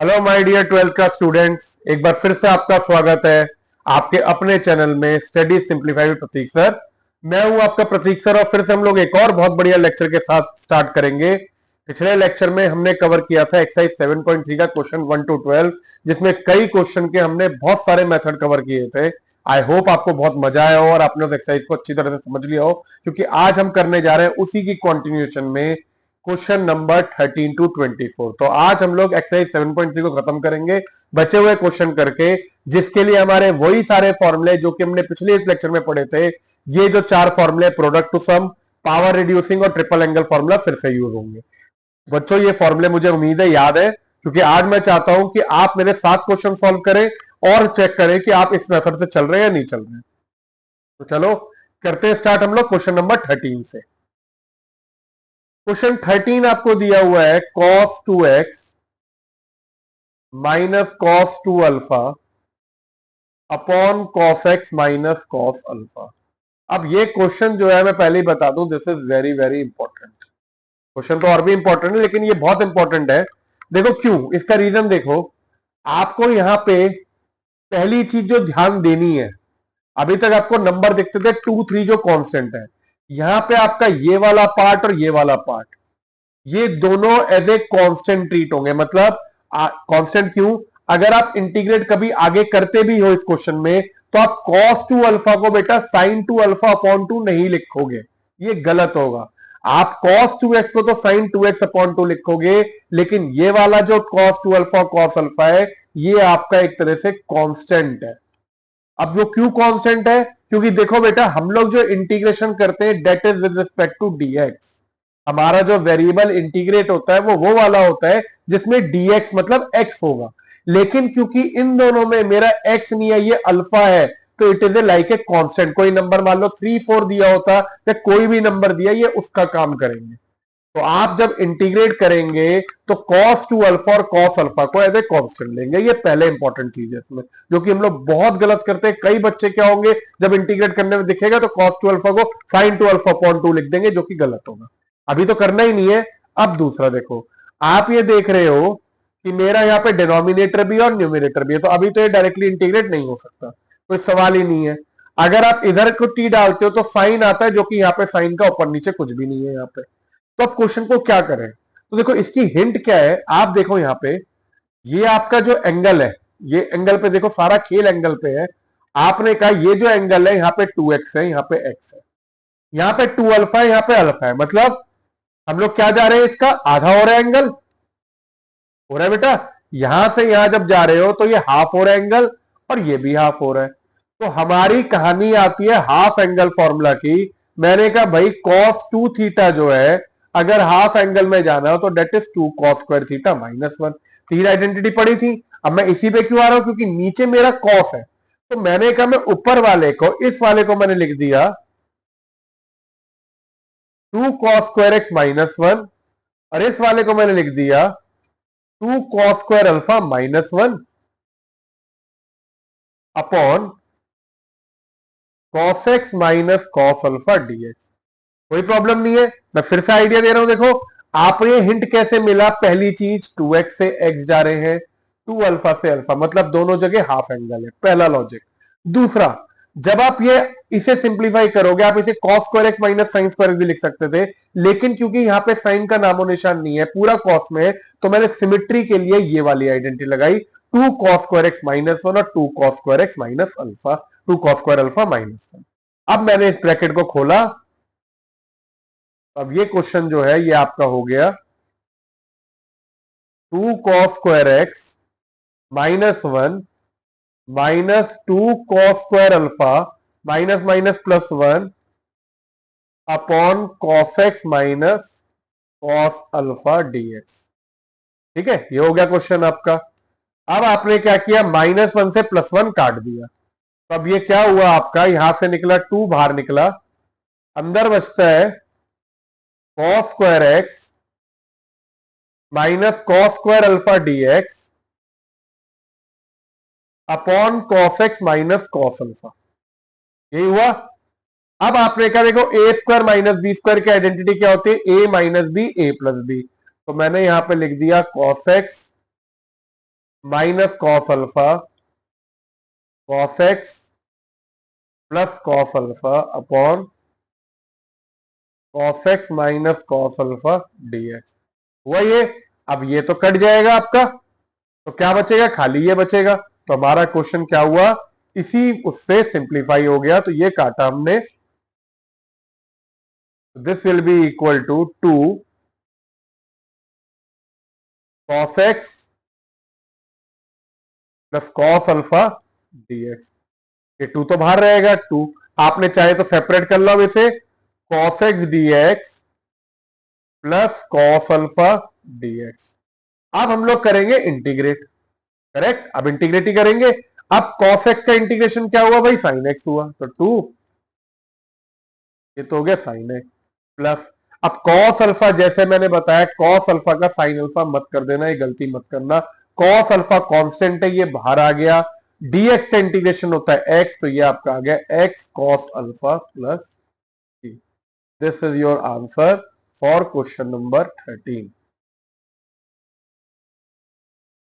Hello my dear twelfth का students, एक बार फिर से आपका स्वागत है आपके अपने चैनल में study simplify with Prateek sir. मैं हूं आपका प्रतीक सर और फिर से हम लोग एक और बहुत बढ़िया लेक्चर के साथ स्टार्ट करेंगे। पिछले लेक्चर में हमने कवर किया था एक्सरसाइज 7.3 का क्वेश्चन 1 to 12, जिसमें कई क्वेश्चन के हमने बहुत सारे मेथड कवर किए थे। आई होप आपको बहुत मजा आया हो और आपने उस एक्सरसाइज को अच्छी तरह से समझ लिया हो, क्योंकि आज हम करने जा रहे हैं उसी की कॉन्टिन्यूएशन में क्वेश्चन नंबर 13 to 24। तो आज हम लोग एक्सरसाइज 7.3 को खत्म करेंगे बचे हुए क्वेश्चन करके, जिसके लिए हमारे वही सारे फॉर्मूले जो कि हमने पिछले इस लेक्चर में पढ़े थे। ये जो चार फॉर्मूले, product to sum, power reducing और ट्रिपल एंगल फॉर्मूला, फिर से यूज होंगे। बच्चों ये फॉर्मूले मुझे उम्मीद है याद है, क्योंकि आज मैं चाहता हूं कि आप मेरे 7 क्वेश्चन सॉल्व करें और चेक करें कि आप इस मेथड से चल रहे हैं या नहीं चल रहे हैं। तो चलो करते हैं स्टार्ट हम लोग क्वेश्चन नंबर 13 से। क्वेश्चन 13 आपको दिया हुआ है cos 2x minus cos 2 alpha upon cos x minus cos alpha. अब ये क्वेश्चन जो है, मैं पहले ही बता दूं, this is very very important question. तो और भी इंपॉर्टेंट है लेकिन ये बहुत इंपॉर्टेंट है। देखो क्यों, इसका रीजन देखो। आपको यहां पे पहली चीज जो ध्यान देनी है, अभी तक आपको नंबर दिखते थे 2 3 जो कांस्टेंट है। यहां पे आपका ये वाला पार्ट और ये वाला पार्ट, ये दोनों एज ए कांस्टेंट ट्रीट होंगे। मतलब कांस्टेंट क्यों, अगर आप इंटीग्रेट कभी आगे करते भी हो इस क्वेश्चन में, तो आप cos 2 अल्फा को बेटा sin 2 अल्फा अपॉन 2 नहीं लिखोगे, ये गलत होगा। आप cos 2x को तो sin 2x अपॉन 2 लिखोगे, लेकिन ये वाला जो cos 2 अल्फा cos अल्फा है, ये आपका एक तरह से कांस्टेंट है। अब जो क्यों कांस्टेंट है, क्योंकि देखो बेटा, हम लोग जो इंटीग्रेशन करते हैं that is with respect to dx। हमारा जो वेरिएबल इंटीग्रेट होता है वो वाला होता है जिसमें dx मतलब x होगा। लेकिन क्योंकि इन दोनों में मेरा x नहीं है, ये अल्फा है, तो it is a like a constant. कोई नंबर मान लो 3 4 दिया होता या कोई भी नंबर दिया, ये उसका काम करेंगे। तो आप जब इंटीग्रेट करेंगे तो cos 2 अल्फा और cos अल्फा को एज ए कांस्टेंट लेंगे। ये पहले इंपॉर्टेंट चीज है इसमें, जो कि हम लोग बहुत गलत करते हैं। कई बच्चे क्या होंगे, जब इंटीग्रेट करने में दिखेगा तो cos 2 अल्फा को sin 2 अल्फा अपॉन 2 लिख देंगे, जो कि गलत होगा। अभी तो करना ही नहीं है। अब दूसरा देखो, आप ये देख रहे हो कि मेरा यहाँ पे डिनोमिनेटर भी और न्यूमिनेटर भी है, तो अभी तो ये डायरेक्टली इंटीग्रेट नहीं हो सकता, कोई सवाल ही नहीं है। अगर आप इधर को टी डालते हो तो साइन आता है, जो कि यहाँ पे साइन का ऊपर नीचे कुछ भी नहीं है यहाँ पे। तो अब क्वेश्चन को क्या करें, तो देखो इसकी हिंट क्या है। आप देखो यहाँ पे, ये आपका जो एंगल है, ये एंगल पे देखो, सारा खेल एंगल पे है। आपने कहा ये जो एंगल है यहाँ पे 2x है, यहाँ पे x है, यहाँ पे 2 अल्फा है, यहाँ पे अल्फा है। मतलब हम लोग क्या जा रहे हैं, इसका आधा हो रहा है एंगल, हो रहा है बेटा। यहां से यहां जब जा रहे हो तो ये हाफ हो रहा है एंगल, और ये भी हाफ हो रहा है। तो हमारी कहानी आती है हाफ एंगल फॉर्मूला की। मैंने कहा भाई cos 2 थीटा जो है, अगर हाफ एंगल में जाना हो तो that is 2 cos square theta minus 1। तीन आइडेंटिटी पड़ी थी। अब मैं इसी पे क्यों आ रहा हूं, क्योंकि नीचे मेरा cos है। तो मैंने कहा मैं ऊपर वाले को, इस वाले को मैंने लिख दिया 2 cos स्क्वायर एक्स माइनस 1, और इस वाले को मैंने लिख दिया 2 cos square alpha minus 1 upon cos x minus cos alpha dx। कोई प्रॉब्लम नहीं है, मैं फिर से आइडिया दे रहा हूं। देखो आपको ये हिंट कैसे मिला, पहली चीज 2x से x जा रहे हैं, 2 अल्फा से अल्फा, मतलब दोनों जगह हाफ एंगल है, पहला लॉजिक। दूसरा, जब आप ये इसे सिंप्लीफाई करोगे, आप इसे cos square x minus sine square x भी लिख सकते थे, लेकिन क्योंकि यहाँ पे साइन का नामो निशान नहीं है, पूरा cos में है, तो मैंने सिमिट्री के लिए ये वाली आइडेंटिटी लगाई, 2 cos स्क्वायर एक्स माइनस 1 और 2 cos square x minus alpha, 2 cos square alpha minus 1। अब मैंने इस ब्रैकेट को खोला। अब ये क्वेश्चन जो है ये आपका हो गया 2 cos square x minus 1 minus 2 cos square alpha minus minus plus 1 upon cos x minus cos alpha dx। ठीक है, ये हो गया क्वेश्चन आपका। अब आपने क्या किया, माइनस 1 से प्लस 1 काट दिया। तो अब ये क्या हुआ आपका, यहां से निकला 2, बाहर निकला, अंदर बचता है cos square x minus cos square alpha dx upon cos x minus cos alpha. यही हुआ। अब आपने कहा देखो a square minus b square की आइडेंटिटी क्या होती है, a minus b a plus b. तो मैंने यहां पे लिख दिया cos x minus cos alpha cos x plus cos alpha upon cos x minus cos alpha dx हुआ ये। अब ये तो कट जाएगा आपका, तो क्या बचेगा, खाली ये बचेगा। तो हमारा क्वेश्चन क्या हुआ, इसी उससे सिंप्लीफाई हो गया, तो ये काटा हमने। This will be equal to 2 cos x plus cos alpha dx. ये 2 तो बाहर रहेगा, 2 आपने चाहे तो सेपरेट कर लो अब इसे, cos x dx plus cos alpha dx. अब हम लोग करेंगे इंटीग्रेट, करेक्ट, अब इंटीग्रेट ही करेंगे। अब कॉस एक्स का इंटीग्रेशन क्या हुआ भाई, साइन एक्स हुआ, तो 2 ये तो हो गया साइन एक्स प्लस, अब कॉस अल्फा जैसे मैंने बताया, कॉस अल्फा का साइन अल्फा मत कर देना, ये गलती मत करना। कॉस अल्फा कांस्टेंट है, ये बाहर आ गया। डीएक्स का इंटीग्रेशन होता है एक्स, तो ये आपका आ गया x cos alpha plus T. This is your answer for question number 13।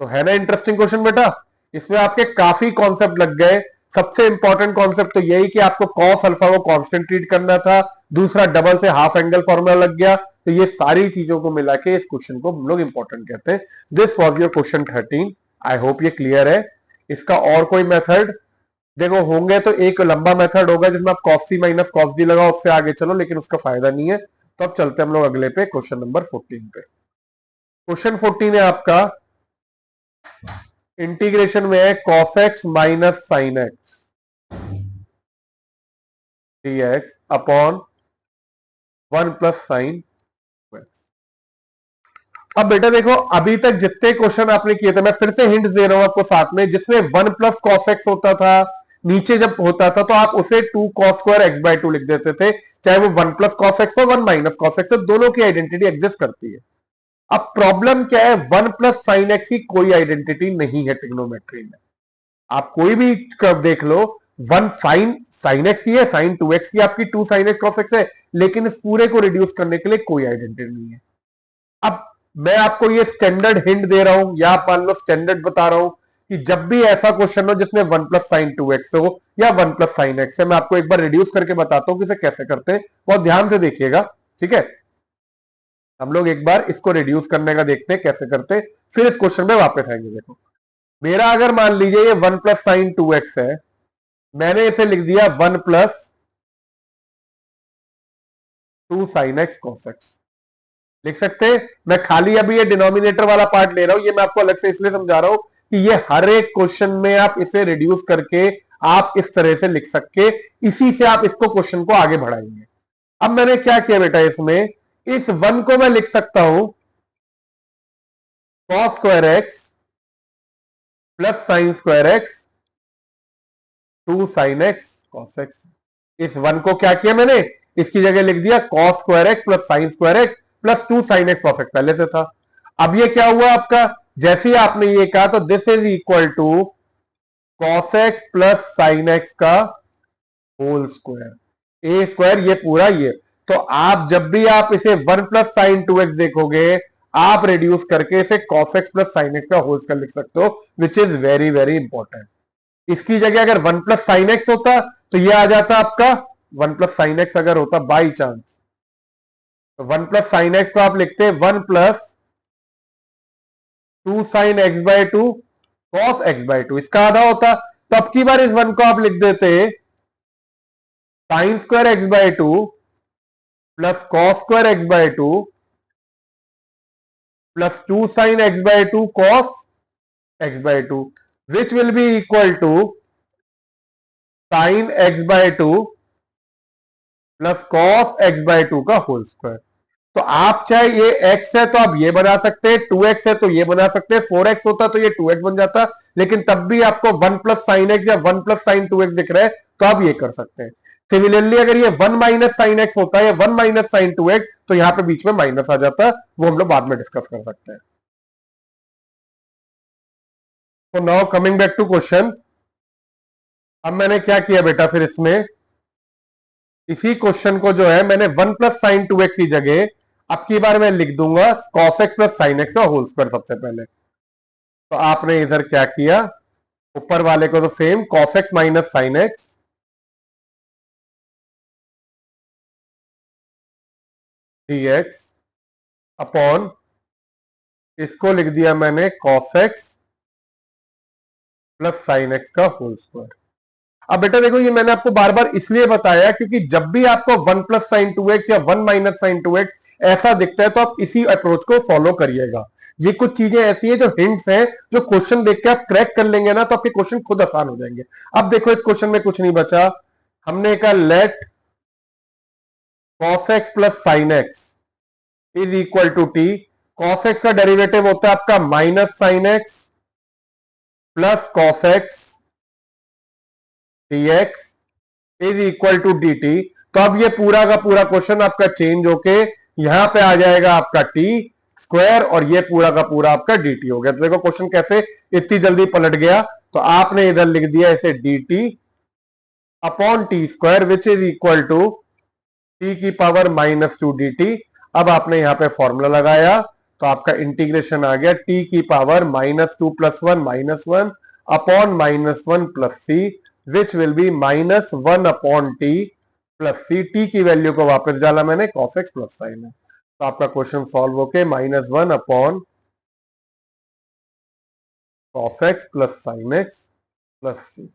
तो है ना इंटरेस्टिंग क्वेश्चन बेटा, इसमें आपके काफी कॉन्सेप्ट लग गए। सबसे इंपॉर्टेंट कॉन्सेप्ट तो यही कि आपको कॉस अल्फा को कांस्टेंट ट्रीट करना था, दूसरा डबल से हाफ एंगल फॉर्मूला लग गया। तो ये सारी चीजों को मिला के इस क्वेश्चन को हम लोग इंपॉर्टेंट कहते हैं। This was your question 13। I hope ये क्लियर है। इसका और कोई मेथड देखो होंगे तो एक लंबा मेथड होगा जिसमें आप कॉस सी माइनस कॉस डी लगाओ, उससे आगे चलो, लेकिन उसका फायदा नहीं है। तो अब चलते हम लोग अगले पे, क्वेश्चन नंबर 14 पे। क्वेश्चन 14 है आपका, इंटीग्रेशन में है cos x minus sine x dx upon 1 plus sine x. अब बेटा देखो, अभी तक जितने क्वेश्चन आपने किए थे, मैं फिर से हिंट दे रहा हूं आपको साथ में, जिसमें 1 प्लस कॉस एक्स होता था, नीचे जब होता था तो आप उसे 2 कॉस स्क्वायर एक्स बाय 2 लिख देते थे, चाहे वो 1 प्लस कॉस एक्स हो 1 माइनस कॉस एक्स हो, दोनों की आइडेंटिटी एग्जिस्ट करती है। अब प्रॉब्लम क्या है, 1 प्लस साइन एक्स की कोई आइडेंटिटी नहीं है ट्रिग्नोमेट्री में। आप कोई भी कर्व देख लो, 1 साइन साइन एक्स की है, साइन 2x की आपकी 2 साइन एक्स कॉस एक्स है, लेकिन इस पूरे को रिड्यूस करने के लिए कोई आइडेंटिटी नहीं है। अब मैं आपको ये स्टैंडर्ड हिंट दे रहा हूं, या आप मान लो स्टैंडर्ड बता रहा हूं, कि जब भी ऐसा क्वेश्चन हो जिसमें 1 प्लस साइन 2x हो या 1 प्लस साइन एक्स है, मैं आपको एक बार रिड्यूस करके बताता हूं कि इसे कैसे करते हैं, बहुत ध्यान से देखिएगा, ठीक है। हम लोग एक बार इसको रिड्यूस करने का देखते हैं कैसे करते, फिर इस क्वेश्चन में वापस आएंगे। देखो मेरा अगर मान लीजिए ये 1 प्लस साइन 2x है, मैंने इसे लिख दिया 1 plus 2 sine x cos x, लिख सकते हैं। मैं खाली अभी ये डिनोमिनेटर वाला पार्ट ले रहा हूं, ये मैं आपको अलग से इसलिए समझा रहा हूं कि ये हर एक क्वेश्चन में आप इसे रिड्यूस करके आप इस तरह से लिख सके, इसी से आप इसको क्वेश्चन को आगे बढ़ाएंगे। अब मैंने क्या किया बेटा, इसमें इस 1 को मैं लिख सकता हूं cos square x plus sine square x 2 sine x cos x. इस 1 को क्या किया मैंने, इसकी जगह लिख दिया cos square x plus sine square x plus 2 sine x cos x, पहले से था। अब ये क्या हुआ आपका, जैसे ही आपने ये कहा तो this is equal to cos x plus sine x का होल स्क्वायर, ए स्क्वायर, ये पूरा ये। तो आप जब भी आप इसे 1 प्लस साइन 2x देखोगे, आप रिड्यूस करके इसे cos x plus sine x का होल स्क्वायर लिख सकते हो, which is very very important. इसकी जगह अगर 1 प्लस साइन एक्स होता तो ये आ जाता आपका 1 प्लस साइन एक्स अगर होता बाई चांस, तो 1 प्लस साइन एक्स को आप लिखते 1 plus 2 sine x by 2 cos x by 2, इसका आधा होता। तो अब की बार इस 1 को आप लिख देते sine square x by 2 plus cos square x by 2 plus 2 sine x by 2 cos x by 2, which will be equal to sine x by 2 plus cos x by 2 का होल स्क्वायर। तो आप चाहे ये x है तो आप ये बना सकते हैं, 2x है तो ये बना सकते हैं, 4x होता तो ये 2x बन जाता, लेकिन तब भी आपको 1 प्लस साइन एक्स या 1 प्लस साइन 2x दिख रहा है तो आप ये कर सकते हैं। सिमिलरली अगर ये 1 माइनस साइन एक्स होता है या 1 माइनस साइन 2x, तो यहां पे बीच में माइनस आ जाता, वो हम लोग बाद में डिस्कस कर सकते हैं। तो now coming back to question, अब मैंने क्या किया बेटा, फिर इसमें इसी क्वेश्चन को जो है मैंने 1 प्लस साइन 2x की जगह अब की बार मैं लिख दूंगा cos x plus sine x का होल स्क्वायर सबसे पहले। तो आपने इधर क्या किया, ऊपर वाले को तो same cos x minus sine x dx upon, इसको लिख दिया मैंने cos x plus sine x का होल स्क्वायर। अब बेटा देखो, ये मैंने आपको बार बार इसलिए बताया क्योंकि जब भी आपको 1 प्लस साइन 2x या 1 माइनस साइन 2x ऐसा दिखता है तो आप इसी अप्रोच को फॉलो करिएगा। ये कुछ चीजें ऐसी है जो हिंट्स हैं, जो क्वेश्चन देख के आप क्रैक कर लेंगे ना तो आपके क्वेश्चन खुद आसान हो जाएंगे। अब देखो इस क्वेश्चन में कुछ नहीं बचा, हमने कहा let cos x plus sine x is equal to t. cos x का डेरिवेटिव होता है आपका minus sine x plus cos x dx is equal to dt। तो अब ये पूरा का पूरा क्वेश्चन आपका चेंज होके यहां पे आ जाएगा आपका टी स्क्वायर और ये पूरा का पूरा आपका dt हो गया। तो देखो क्वेश्चन कैसे इतनी जल्दी पलट गया। तो आपने इधर लिख दिया इसे dt upon t square which is equal to t की पावर माइनस टू dt। अब आपने यहां पे फॉर्मूला लगाया तो आपका इंटीग्रेशन आ गया टी की power minus two plus one minus one upon minus one plus c which will be minus one upon t plus c. T की वैल्यू को वापस डाला मैंने, cos x प्लस साइन है। तो आपका क्वेश्चन सॉल्व होके minus one upon cos x plus sine x plus c.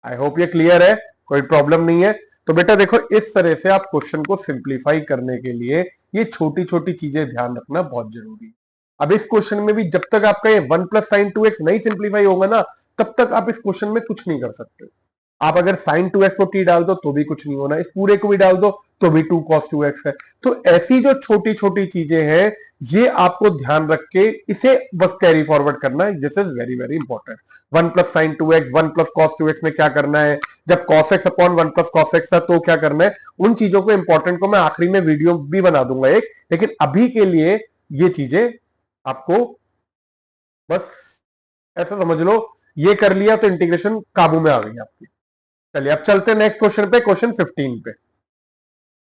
I hope ये क्लियर है, कोई प्रॉब्लम नहीं है। तो बेटा देखो इस तरह से आप क्वेश्चन को सिंप्लीफाई करने के लिए ये छोटी छोटी चीजें ध्यान रखना बहुत जरूरी है। अब इस क्वेश्चन में भी जब तक आपका ये 1 प्लस साइन 2x नहीं सिंप्लीफाई होगा ना, तब तक आप इस क्वेश्चन में कुछ नहीं कर सकते। आप अगर साइन 2x को t डाल दो तो भी कुछ नहीं होना, इस पूरे को भी डाल दो तो भी 2 cos 2x है। तो ऐसी जो छोटी छोटी चीजें हैं ये आपको ध्यान रख के इसे बस कैरी फॉरवर्ड करना है। This is very very important. 1 plus sine 2x 1 plus cos 2x में क्या करना है, जब cos x upon 1 plus cos x था तो क्या करना है, उन चीजों को इंपॉर्टेंट को मैं आखिरी में वीडियो भी बना दूंगा एक। लेकिन अभी के लिए ये चीजें आपको बस ऐसा समझ लो, ये कर लिया तो इंटीग्रेशन काबू में आ गई आपकी। चलिए अब चलते हैं नेक्स्ट क्वेश्चन पे, क्वेश्चन 15 पे।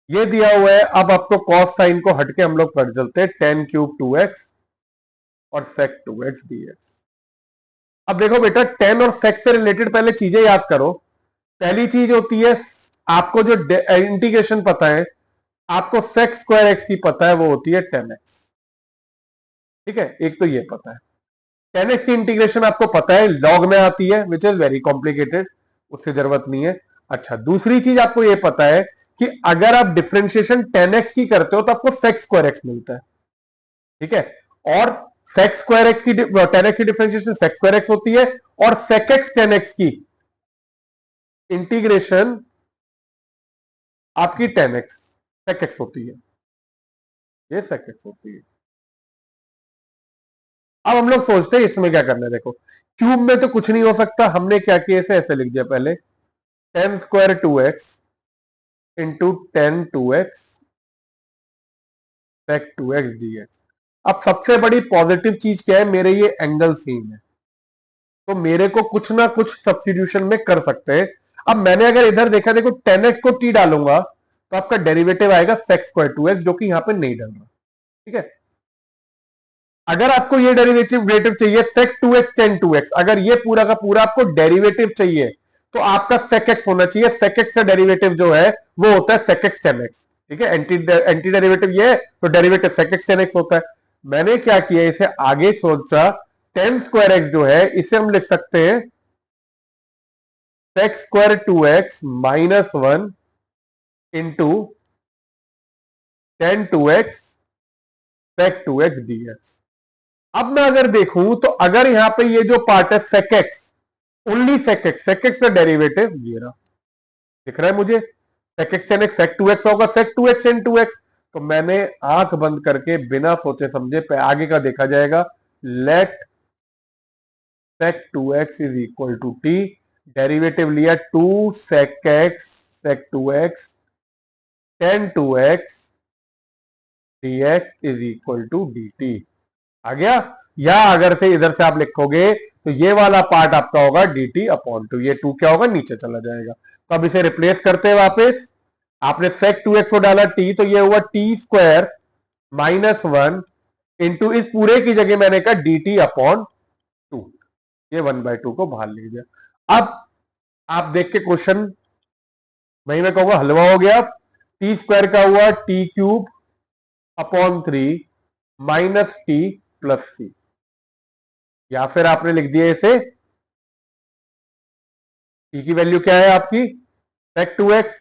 ये दिया हुआ है, अब आपको cos साइन को हटके हम लोग कर चलते हैं tan क्यूब 2x और sec 2x dx। अब देखो बेटा tan और sec से रिलेटेड पहले चीजें याद करो। पहली चीज होती है आपको जो इंटीग्रेशन पता है, आपको sec स्क्वायर x की पता है, वो होती है tan x। ठीक है, एक तो ये पता है। tan x की इंटीग्रेशन आपको पता है log में आती है विच इज वेरी कॉम्प्लिकेटेड, उससे जरूरत नहीं है। अच्छा दूसरी चीज आपको ये पता है कि अगर आप डिफरेंशिएशन tan x की करते हो तो आपको sec स्क्वायर x मिलता है। ठीक है, और sec स्क्वायर x की tan x की डिफरेंशिएशन sec स्क्वायर x होती है और sec x tan x की इंटीग्रेशन आपकी tan x sec x होती है, ये sec x होती है। अब हम लोग सोचते हैं इसमें क्या करना है। देखो क्यूब में तो कुछ नहीं हो सकता, हमने क्या किया इसे ऐसे लिख दिया पहले tan square 2x into tan 2x sec 2x dx। अब सबसे बड़ी पॉजिटिव चीज क्या है, मेरे ये एंगल सेम है तो मेरे को कुछ ना कुछ सब्स्टिट्यूशन में कर सकते हैं। अब मैंने अगर इधर देखा, देखो tan x को t डालूंगा तो आपका डेरिवेटिव आएगा sec स्क्वायर 2x, जो कि यहां पे नहीं डल रहा। ठीक है, अगर आपको ये डेरिवेटिव चाहिए sec 2x tan 2x, अगर ये पूरा का पूरा आपको डेरिवेटिव चाहिए तो आपका sec x होना चाहिए। sec x का डेरिवेटिव जो है वो होता है sec x tan x। ठीक है, एंटी डेरिवेटिव ये है तो derivative sec x tan x होता है। मैंने क्या किया, इसे आगे सोचा tan स्क्वायर x जो है इसे हम लिख सकते हैं sec square 2x minus 1 into tan 2x sec 2x dx। अब मैं अगर देखूं तो अगर यहां पे ये जो पार्ट है sec x, only sec x का डेरिवेटिव ये रहा, दिख रहा है मुझे sec x tan x sec 2x होगा sec 2x tan 2x। तो मैंने आंख बंद करके बिना सोचे समझे पे आगे का देखा जाएगा, let sec 2x is equal to t, derivative लिया 2 sec x sec 2x tan 2x dx is equal to dt। आ गया, या अगर से इधर से आप लिखोगे तो ये वाला पार्ट आपका होगा dt अपॉन 2, ये 2 क्या होगा नीचे चला जाएगा। तो अब इसे रिप्लेस करते हैं वापस, आपने sec 2x को डाला t तो ये हुआ t स्क्वायर माइनस 1 इंटू इस पूरे की जगह मैंने कहा dt अपॉन 2, ये 1/2 को बाहर लिख दिया। अब आप देख के क्वेश्चन वही मैं कहूंगा हलवा हो गया। टी स्क्वायर का हुआ t³ upon 3 minus t plus c, या फिर आपने लिख दिया इसे टी की वैल्यू क्या है आपकी sec 2x,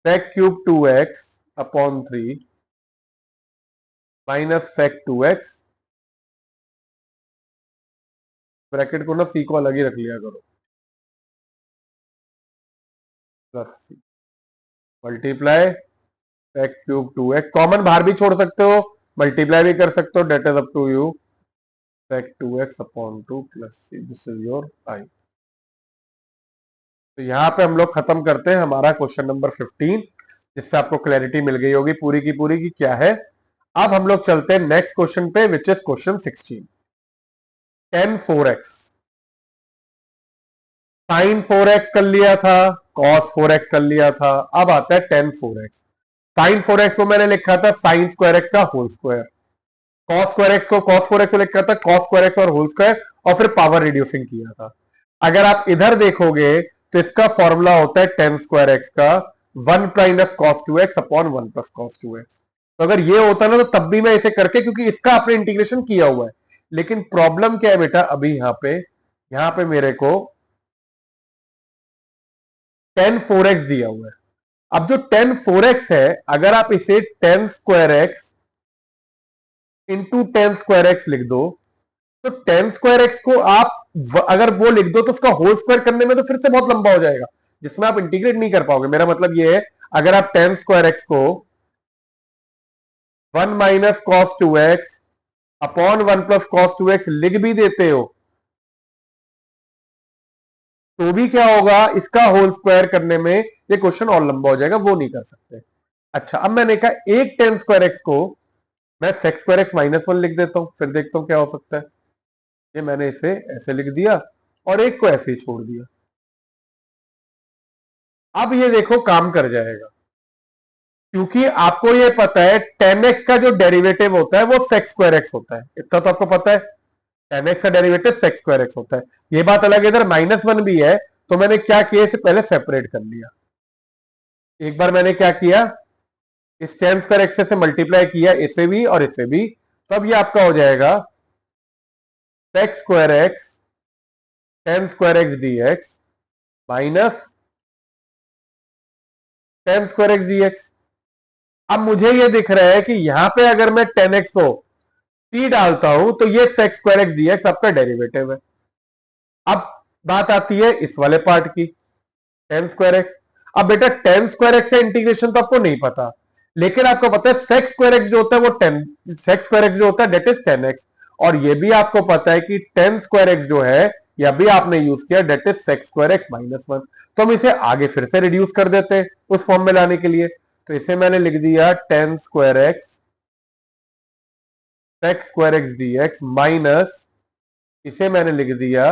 sec³ 2x upon 3 minus sec 2x, bracket को ना सी को अलग ही रख लिया करो, plus C multiply sec³ 2x, common बाहर भी छोड़ सकते हो, मल्टीप्लाई भी कर सकते हो, that is up to you, sec 2x upon 2 plus C, this is your I. तो यहां पे हम लोग खत्म करते हैं हमारा क्वेश्चन नंबर 15, जिससे आपको क्लैरिटी मिल गई होगी पूरी की पूरी की क्या है। अब हम लोग चलते हैं नेक्स्ट क्वेश्चन पे, which is question 16। tan 4x, sin 4x कर लिया था, cos 4x कर लिया था, अब आता है tan 4x। sin 4x को मैंने लिखा था sin स्क्वायर एक्स का whole square, cos square x को cos 4x को लिखा था cos स्क्वायर एक्स और होल स्क्वायर, और फिर पावर रिड्यूसिंग किया था। अगर आप इधर देखोगे तो इसका फॉर्मूला होता है tan स्क्वायर एक्स का 1 minus cos 2x upon 1 plus cos 2x। तो अगर ये होता ना तो तब भी मैं इसे करके, क्योंकि इसका आपने इंटीग्रेशन किया हुआ है, लेकिन प्रॉब्लम क्या है बेटा, अभी यहां पे मेरे को tan 4x दिया हुआ है। अब जो tan 4x है, अगर आप इसे tan square x into tan square x लिख दो, तो tan स्क्वायर एक्स को आप अगर वो लिख दो तो उसका होल स्क्वायर करने में तो फिर से बहुत लंबा हो जाएगा, जिसमें आप इंटीग्रेट नहीं कर पाओगे। मेरा मतलब ये है, अगर आप tan स्क्वायर एक्स को 1 minus cos 2x upon 1 plus cos 2x लिख भी देते हो, तो भी क्या होगा, इसका होल स्क्वायर करने में ये क्वेश्चन और लंबा हो जाएगा, वो नहीं कर सकते। अच्छा, अब मैंने कहा एक tan स्क्वायर एक्स को मैं sec स्क्वायर एक्स माइनस 1 लिख देता हूं, फिर देखता हूं क्या हो सकता है। ये मैंने इसे ऐसे लिख दिया और एक को ऐसे ही छोड़ दिया। अब ये देखो काम कर जाएगा, क्योंकि आपको ये पता है tan x का जो डेरिवेटिव होता है वो sec स्क्वायर एक्स होता है, इतना तो आपको पता है। tan x का डेरिवेटिव sec स्क्वायर एक्स होता है। ये बात अलग है, इधर -1 भी है, तो मैंने क्या किया, इसे पहले सेपरेट कर लिया। एक बार मैंने क्या किया, इस tan स्क्वायर एक्स से मल्टीप्लाई किया इसे भी और इसे भी, तब ये आपका हो जाएगा sec square x tan square x dx minus tan square x dx। अब मुझे ये दिख रहा है कि यहां पे अगर मैं tan x को t डालता हूं तो ये sec स्क्वायर एक्स dx आपका डेरिवेटिव है। अब बात आती है इस वाले पार्ट की, tan स्क्वायर एक्स। अब बेटा tan स्क्वायर एक्स का इंटीग्रेशन तो आपको नहीं पता, लेकिन आपको पता है sec स्क्वायर एक्स जो होता है वो sec स्क्वायर एक्स जो होता है डेट इज tan x, और ये भी आपको पता है कि tan स्क्वायर एक्स जो है यह भी आपने यूज किया, that is sec square x minus 1। तो हम इसे आगे फिर से रिड्यूस कर देते हैं उस फॉर्म में लाने के लिए, तो इसे मैंने लिख दिया tan square x sec square x dx minus, इसे मैंने लिख दिया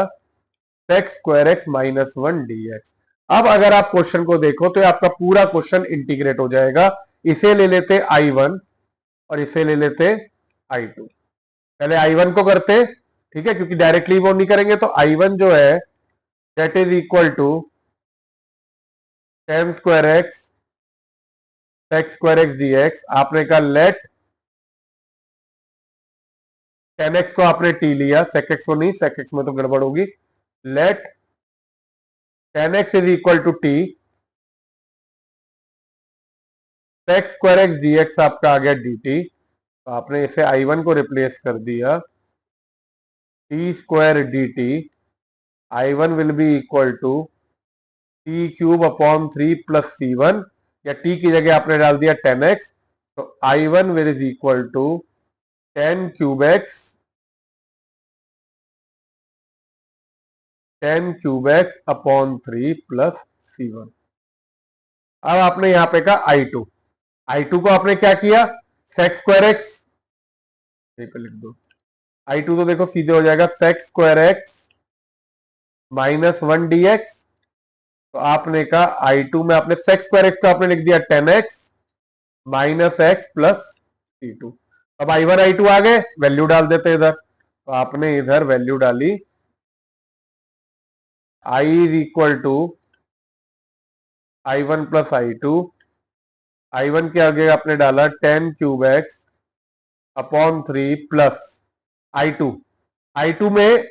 sec square x minus 1 dx। अब अगर आप क्वेश्चन को देखो तो आपका पूरा क्वेश्चन इंटीग्रेट हो जाएगा। इसे ले लेते I1 और इसे ले लेते I2। पहले I1 को करते, ठीक है, क्योंकि डायरेक्टली वो नहीं करेंगे, तो I1 जो है that is equal to tan square x sec square x dx। आपने कहा लेट tan x को आपने t लिया, sec x को नहीं, sec x में तो गड़बड़ होगी, let tan x is equal to t, sec square x dx आपका आ गया dt। तो आपने इसे I1 को रिप्लेस कर दिया, t square dt, I1 will be equal to t³ upon 3 plus C1, या t की जगह आपने डाल दिया tan x, तो I1 will is equal to tan³ x upon 3 plus C1। अब आपने यहां पे कहा I2 को आपने क्या किया, sec स्क्वायर एक्स पे लिख दो, I2 तो देखो सीधे हो जाएगा sec square x minus 1 dx। तो आपने कहा I2 में आपने sec स्क्वायर एक्स को आपने लिख दिया tan x minus x plus C2। अब I1 I2 आ गए, वैल्यू डाल देते इधर, तो तो आपने इधर वैल्यू डाली i is equal to i1 प्लस i2। i1 के आगे आपने डाला 10 cube x upon 3 plus i2। i2 में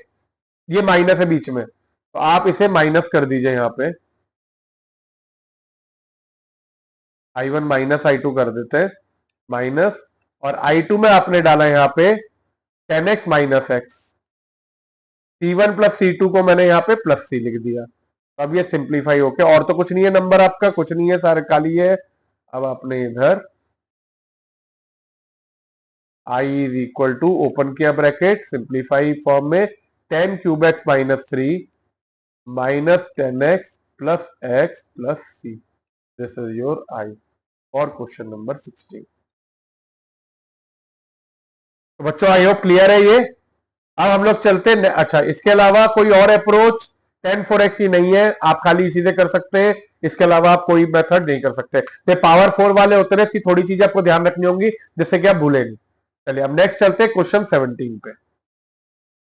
ये माइनस है बीच में, तो आप इसे माइनस कर दीजिए यहां पे, i1 माइनस i2 कर देते हैं, माइनस, और i2 में आपने डाला यहां पे 10x minus x. c1 plus c2 को मैंने यहाँ पे प्लस c लिख दिया। तो अब ये सिंप्लीफाई होके, और तो कुछ नहीं है, नंबर आपका कुछ नहीं है, सारे खाली है। अब आपने इधर i is equal to, open किया ब्रैकेट, सिंप्लीफाई फॉर्म में 10 cube x minus 3 minus 10x plus x plus c। This is your i for question number 16। तो बच्चों आई होप क्लियर है ये। अब हम लोग चलते हैं, अच्छा इसके अलावा कोई और अप्रोच 10 4x की नहीं है, आप खाली इसी से कर सकते हैं, इसके अलावा आप कोई मेथड नहीं कर सकते। तो पावर 4 वाले होते हैं, इसकी थोड़ी चीजें आपको ध्यान रखनी होंगी जिससे कि आप भूलें नहीं। चलिए अब नेक्स्ट चलते हैं क्वेश्चन 17 पे।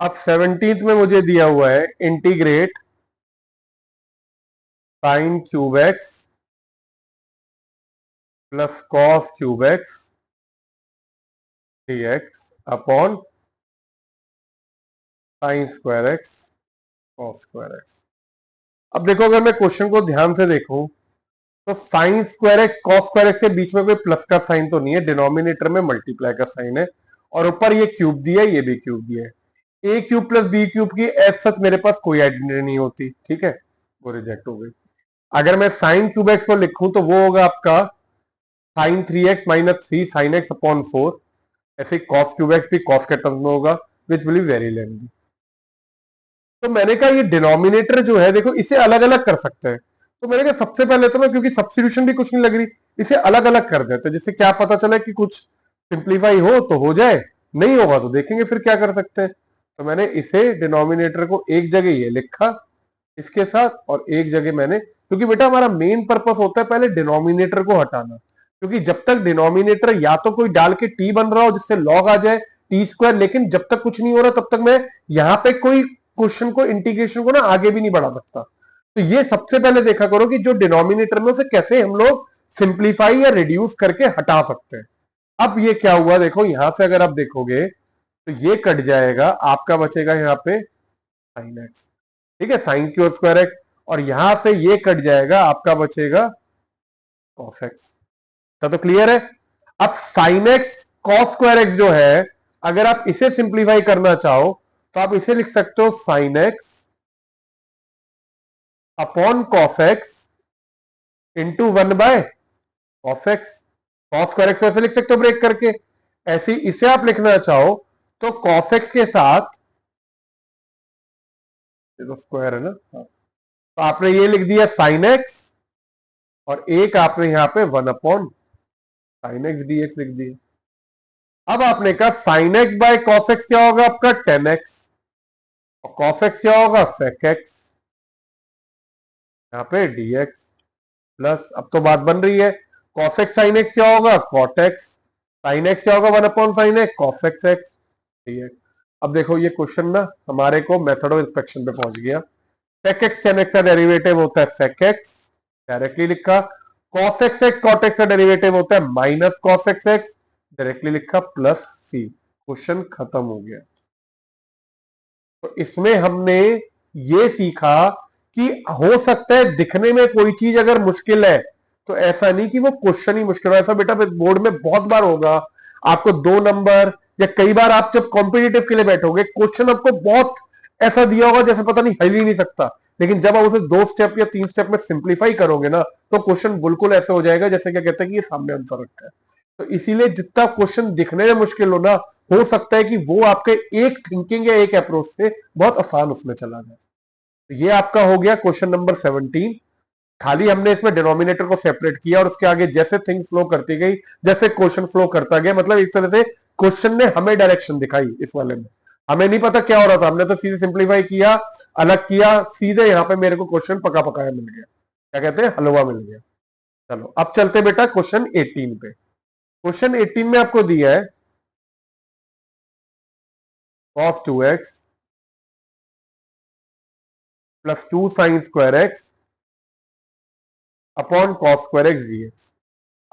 अब 17 में मुझे दिया हुआ है integrate sine cube x plus cos cube x D x upon sine square x cos square x. अब देखो, अगर मैं क्वेश्चन को ध्यान से देखूं तो sign square x cos square x के बीच में कोई प्लस का साइन तो नहीं है, डिनोमिनेटर में मल्टीप्लाई का साइन है, और ऊपर ये क्यूब दिया है, ये भी क्यूब दिया है। ए क्यूब प्लस बी क्यूब की एज सच मेरे पास कोई आइडेंटिटी नहीं होती, ठीक है, वो रिजेक्ट हो गई। अगर मैं साइन क्यूब एक्स को लिखूं तो वो होगा आपका sine 3x minus 3 sine x upon 4। ऐसे कॉस क्यूब एक्स भी कॉस के टर्म में होगा, which will be very lengthy. तो मैंने कहा ये डिनोमिनेटर जो है देखो, इसे अलग अलग कर सकते हैं। तो मैंने कहा सबसे पहले तो मैं, क्योंकि सब्स्टिट्यूशन भी कुछ नहीं लग रही, इसे अलग अलग कर देते हैं, जिससे क्या पता चले कि कुछ सिंप्लीफाई हो तो हो जाए, नहीं होगा तो देखेंगे फिर क्या कर सकते हैं। तो मैंने इसे डिनोमिनेटर को एक जगह ये लिखा इसके साथ, और एक जगह मैंने, क्योंकि बेटा हमारा मेन पर्पस होता है पहले डिनोमिनेटर को हटाना, क्योंकि जब तक डिनोमिनेटर या तो कोई डाल के टी बन रहा हो जिससे लॉग आ जाए टी स्क्वायर, लेकिन जब तक कुछ नहीं हो रहा तब तक मैं यहां पे कोई क्वेश्चन को, इंटीग्रेशन को ना आगे भी नहीं बढ़ा सकता। तो ये सबसे पहले देखा करो कि जो डिनोमिनेटर में उसे कैसे हम लोग सिंप्लीफाई या रिड्यूस करके हटा सकते हैं। अब ये क्या हुआ देखो, यहां से अगर आप देखोगे तो ये कट जाएगा, आपका बचेगा यहां पे साइन एक्स, ठीक है, साइन क्यू स्क्वायर एक्स, और यहां से ये कट जाएगा, आपका बचेगा कॉस एक्स। तो क्लियर है। अब sign x cos square x जो है, अगर आप इसे सिंप्लीफाई करना चाहो तो आप इसे लिख सकते हो sign x upon cos x into 1 by cos x. Cos square x वैसे लिख सकते हो ब्रेक करके, ऐसे इसे आप लिखना चाहो तो कॉस एक्स के साथ, ये तो स्क्वायर है ना, हाँ। तो आपने ये लिख दिया साइन एक्स, और एक आपने यहां पे 1 upon sine x D x लिख दिया। अब आपने कहा sign x by cos x क्या होगा आपका 10x, और कॉस एक्स क्या होगा सेक एक्स, यहाँ पे dx प्लस, अब तो बात बन रही है, कॉस एक्स साइन एक्स क्या होगा कॉट एक्स, साइन एक्स क्या होगा 1 upon sine x cos x x dx। अब देखो ये क्वेश्चन ना हमारे को मेथड ऑफ इंस्पेक्शन पे पहुंच गया। सेक एक्स टेन एक्स का डेरिवेटिव होता है सेक एक्स, डायरेक्टली लिखा। Cosec x cot x का डेरिवेटिव होता है minus cos x x, directly लिखा प्लस सी। क्वेश्चन खत्म हो गया। तो इसमें हमने ये सीखा कि हो सकता है दिखने में कोई चीज अगर मुश्किल है तो ऐसा नहीं कि वो क्वेश्चन ही मुश्किल हो। ऐसा बेटा बोर्ड में बहुत बार होगा, आपको 2 नंबर या कई बार आप जब कॉम्पिटिटिव के लिए बैठोगे क्वेश्चन आपको बहुत ऐसा दिया होगा जैसे पता नहीं हिल ही नहीं सकता, लेकिन जब आप उसे 2 स्टेप या 3 स्टेप में सिंप्लीफाई करोगे ना तो क्वेश्चन बिल्कुल ऐसे हो जाएगा जैसे क्या कहते हैं कि ये सामने आंसर रखा है। तो इसीलिए जितना क्वेश्चन दिखने में मुश्किल हो ना, हो सकता है कि वो आपके एक थिंकिंग या एक अप्रोच से बहुत आसान उसमें चला जाए। तो ये आपका हो गया क्वेश्चन नंबर 17। खाली हमने इसमें डिनोमिनेटर को सेपरेट किया और उसके आगे जैसे थिंग फ्लो करती गई, जैसे क्वेश्चन फ्लो करता गया, मतलब इस तरह से क्वेश्चन ने हमें डायरेक्शन दिखाई। इस वाले में हमें नहीं पता क्या हो रहा था, हमने तो सीधे सिंप्लीफाई किया, अलग किया, सीधे यहां पे मेरे को क्वेश्चन पका पकाया मिल गया, क्या कहते हैं हलवा मिल गया। चलो अब चलते बेटा क्वेश्चन 18 पे। क्वेश्चन 18 में आपको दिया है cos 2x plus 2 sine square x upon cos square x dx।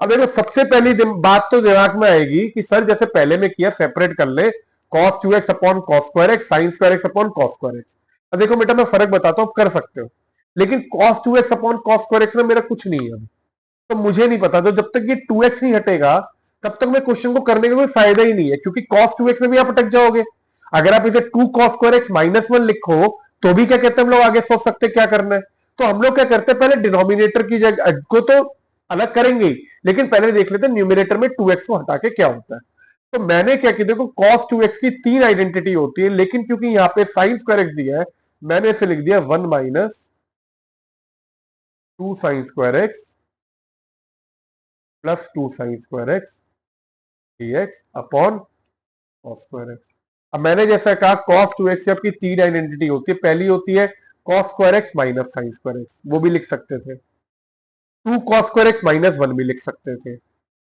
अब देखो सबसे पहली बात तो दिमाग में आएगी कि सर जैसे पहले में किया सेपरेट कर ले, cos 2x upon cos square x sign square x upon cos square x. अब देखो बेटा मैं फर्क बताता हूं, कर सकते हो, लेकिन cos 2x upon cos square x में मेरा कुछ नहीं है अभी, तो मुझे नहीं पता। तो जब तक ये 2x नहीं हटेगा तब तक मैं क्वेश्चन को करने का कोई फायदा ही नहीं है, क्योंकि cos 2x में भी आप अटक जाओगे। अगर आप इसे 2 cos स्क्वायर एक्स माइनस 1 लिखो तो भी क्या कहते हैं हम लोग आगे सोच सकते क्या करना है। तो हम लोग क्या करते हैं, पहले डिनोमिनेटर की जगह को तो अलग करेंगे, लेकिन पहले देख लेते हैं न्यूमिनेटर में 2x को हटा के क्या होता है। तो मैंने क्या किया, देखो cos 2x की 3 आइडेंटिटी होती है, लेकिन क्योंकि यहाँ पे साइन स्क्वायर एक्स दिया है, मैंने इसे लिख दिया 1 minus 2 sine square x plus 2 sine square x dx upon cos square x. अब मैंने जैसा कहा cos 2x की आपकी 3 आइडेंटिटी होती है, पहली होती है cos square x minus sine square x, वो भी लिख सकते थे, 2 cos स्क्वायर एक्स माइनस 1 भी लिख सकते थे,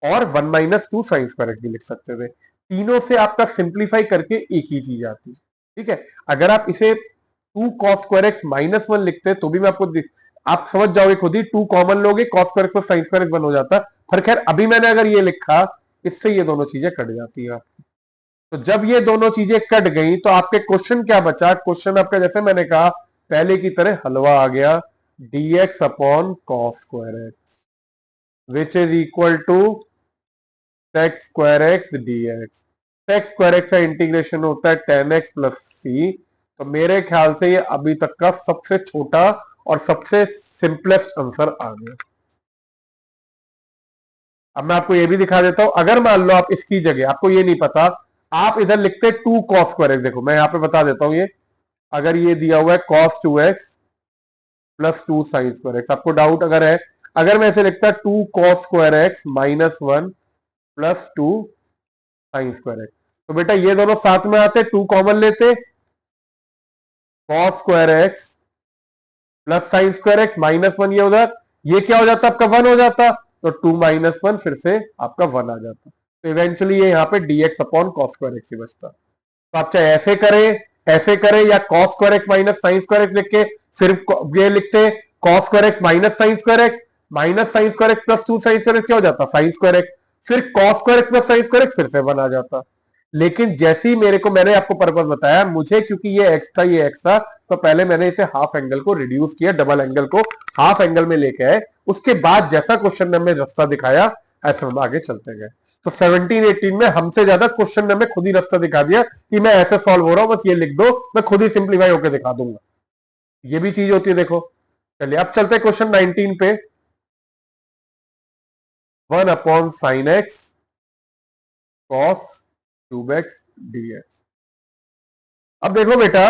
और 1 माइनस 2 साइन स्क्वायर एक्स भी लिख सकते थे। तीनों से आपका सिंप्लीफाई करके एक ही चीज आती, ठीक है। अगर आप इसे 2 cos स्क्वायर एक्स माइनस 1 लिखते तो भी मैं आपको आप समझ जाओगे खुद ही, 2 कॉमन लोगे cos स्क्वायर एक्स और साइन स्क्वायर एक्स 1 हो जाता। पर खैर अभी मैंने अगर ये लिखा, इससे ये दोनों चीजें कट जाती है। तो जब ये दोनों चीजें कट गई तो आपके क्वेश्चन क्या बचा, क्वेश्चन आपका जैसे मैंने कहा पहले की तरह हलवा आ गया, dx upon cos square x which is equal to sec square x dx। Sec square x का इंटीग्रेशन होता है tan x प्लस सी। तो मेरे ख्याल से ये अभी तक का सबसे छोटा और सबसे सिंपलेस्ट आंसर आ गया। अब मैं आपको ये भी दिखा देता हूं, अगर मान लो आप इसकी जगह, आपको ये नहीं पता, आप इधर लिखते 2 cos स्क्वायर एक्स, देखो मैं यहां पे बता देता हूं, ये अगर ये दिया हुआ है cos 2x plus 2 sine square x, आपको डाउट अगर है, अगर मैं इसे लिखता 2 cos square x minus 1 plus 2 sine square x, तो बेटा ये दोनों साथ में आते, 2 कॉमन लेते, cos square x plus sine square x minus 1, ये उधर, ये क्या हो जाता आपका 1 हो जाता, तो 2 माइनस 1 फिर से आपका 1 आ जाता। तो इवेंचुअली ये यहाँ पे dx upon cos square x ही बचता। तो आप चाहे ऐसे करें या cos square x minus sine square x लिख के सिर्फ ये लिखते cos square x minus sine square x plus 2 sine square x क्या हो जाता साइन स्क्वायर एक्स, फिर cos square x plus sine square x फिर से 1 आ जाता। लेकिन जैसे ही मैंने आपको पर्पस बताया, मुझे क्योंकि ये एक्स था ये एक्स था, तो पहले मैंने इसे हाफ एंगल को रिड्यूस किया, डबल एंगल को हाफ एंगल में लेके आए, उसके बाद जैसा क्वेश्चन ने हमें रास्ता दिखाया ऐसे हम आगे चलते गए। तो 17-18 में हमसे ज्यादा क्वेश्चन ने हमें खुद ही रास्ता दिखा दिया कि मैं ऐसे सॉल्व हो रहा हूं, बस ये लिख दो, मैं खुद ही सिंप्लीफाई होकर दिखा दूंगा। ये भी चीज होती है देखो। चलिए अब चलते हैं क्वेश्चन 19 पे। 1 upon sine x cos cube x dx। अब देखो बेटा,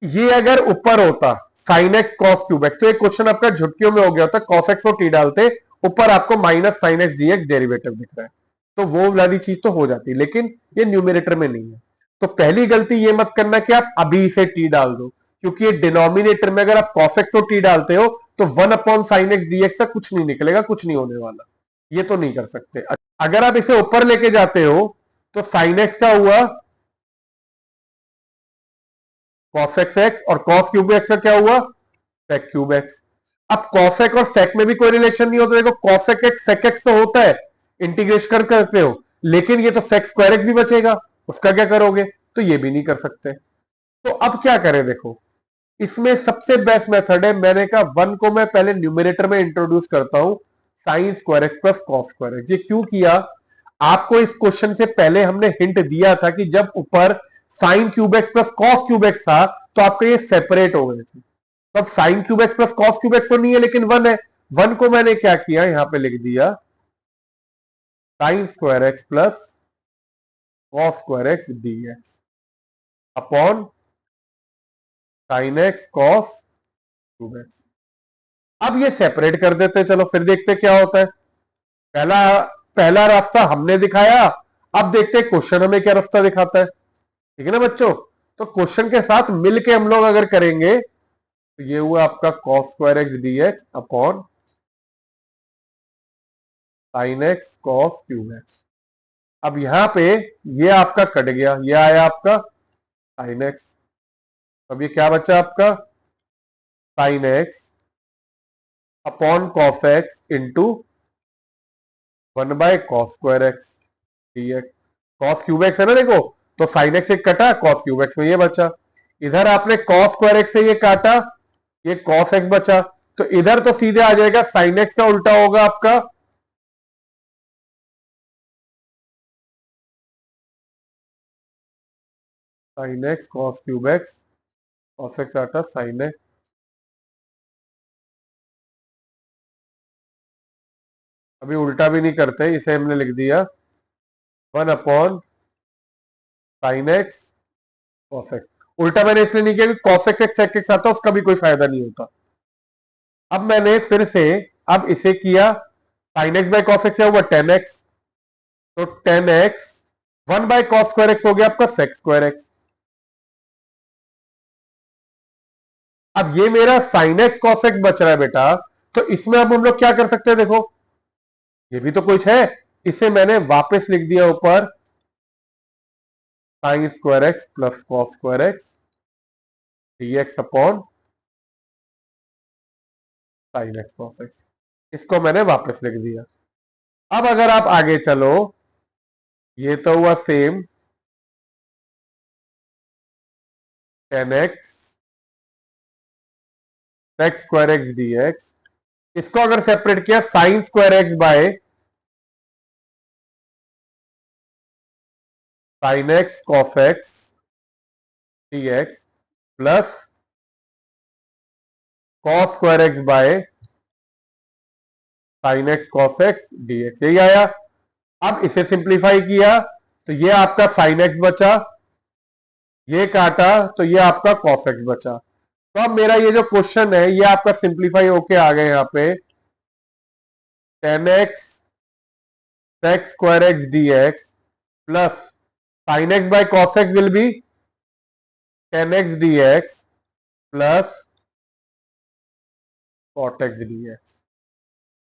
ये अगर ऊपर होता sign x cos cube x, तो एक क्वेश्चन आपका झुटकियों में हो गया होता, कॉस एक्स और टी डालते, ऊपर आपको minus sine x dx derivative दिख रहा है, तो वो वाली चीज तो हो जाती, लेकिन ये न्यूमिनेटर में नहीं है। तो पहली गलती ये मत करना कि आप अभी इसे टी डाल दो, क्योंकि ये डिनोमिनेटर में अगर आप कॉस एक्स और टी डालते हो तो 1 अपॉन साइन एक्स डीएक्स से कुछ नहीं निकलेगा, कुछ नहीं होने वाला, ये तो नहीं कर सकते। अगर आप इसे ऊपर लेके जाते हो तो साइन एक्स का हुआ कॉस एक्स एक्स, और कॉस क्यूब एक्स का क्या हुआ सेक क्यूब एक्स। अब कॉसेक और सेक में भी कोई रिलेशन नहीं होता, देखो कॉसेक एक्स सेक एक्स तो होता है, इंटीग्रेशन करते हो, लेकिन ये तो सेक स्क्वायर एक्स भी बचेगा, उसका क्या करोगे, तो ये भी नहीं कर सकते। तो अब क्या करें, देखो इसमें सबसे बेस्ट मेथड है, मैंने कहा 1 को मैं पहले न्यूमिनेटर में इंट्रोड्यूस करता हूं, sign square x plus cos square x. ये क्यों किया, आपको इस क्वेश्चन से पहले हमने हिंट दिया था कि जब ऊपर sine cube x plus cos cube x था तो आपके ये सेपरेट हो गए थे। तो अब sine cube x plus cos cube x तो नहीं है, लेकिन 1 है, 1 को मैंने क्या किया यहां पे लिख दिया sign square x plus cos square x dx upon sine x cos cube x. अब ये सेपरेट कर देते, चलो फिर देखते क्या होता है। पहला पहला रास्ता हमने दिखाया, अब देखते क्वेश्चन हमें क्या रास्ता दिखाता है, ठीक है ना बच्चों। तो क्वेश्चन के साथ मिलके हम लोग अगर करेंगे तो ये हुआ आपका cos square x dx upon sine x cos cube x. अब यहां पे ये आपका कट गया, ये आया आपका साइन एक्स। अब ये क्या बचा आपका sign x upon cos x into 1/cos square x D x. Cos cube x है ना, देखो तो साइन एक्स एक कटा, कॉस क्यूब एक्स में ये बचा। इधर आपने कॉस स्क्वायर एक्स से ये काटा, ये कॉस एक्स बचा, तो इधर तो सीधे आ जाएगा साइन एक्स का उल्टा होगा आपका sign x cos cube x, cos x आटा साइन एक्स। अभी उल्टा भी नहीं करते, इसे हमने लिख दिया 1/साइन एक्स कॉस एक्स। उल्टा मैंने इसलिए नहीं किया कि कॉस एक्स एक्स एक्स आता, उसका भी कोई फायदा नहीं होता। अब मैंने फिर से अब इसे किया, sine x by cos x है वो 10x, तो 10x 1/cos स्क्वायर एक्स हो गया आपका सेक स्क्वायर एक्स। अब ये मेरा साइन एक्स कॉस एक्स बच रहा है बेटा, तो इसमें अब हम लोग क्या कर सकते हैं, देखो ये भी तो कुछ है, इसे मैंने वापस लिख दिया ऊपर sign square x plus cos square x dx upon sine x cos x. इसको मैंने वापस लिख दिया। अब अगर आप आगे चलो, ये तो हुआ same 10x sec square x dx। इसको अगर सेपरेट किया sine square x by sine x cos x dx plus cos square x by sine x cos x dx, यही आया। अब इसे सिंप्लीफाई किया तो ये आपका साइन एक्स बचा, ये काटा तो ये आपका कॉस एक्स बचा। तो अब मेरा ये जो क्वेश्चन है ये आपका सिंप्लीफाई होके आ गया यहाँ पे 10x sec square x dx plus sin x by cos x will be 10x dx plus cot x dx।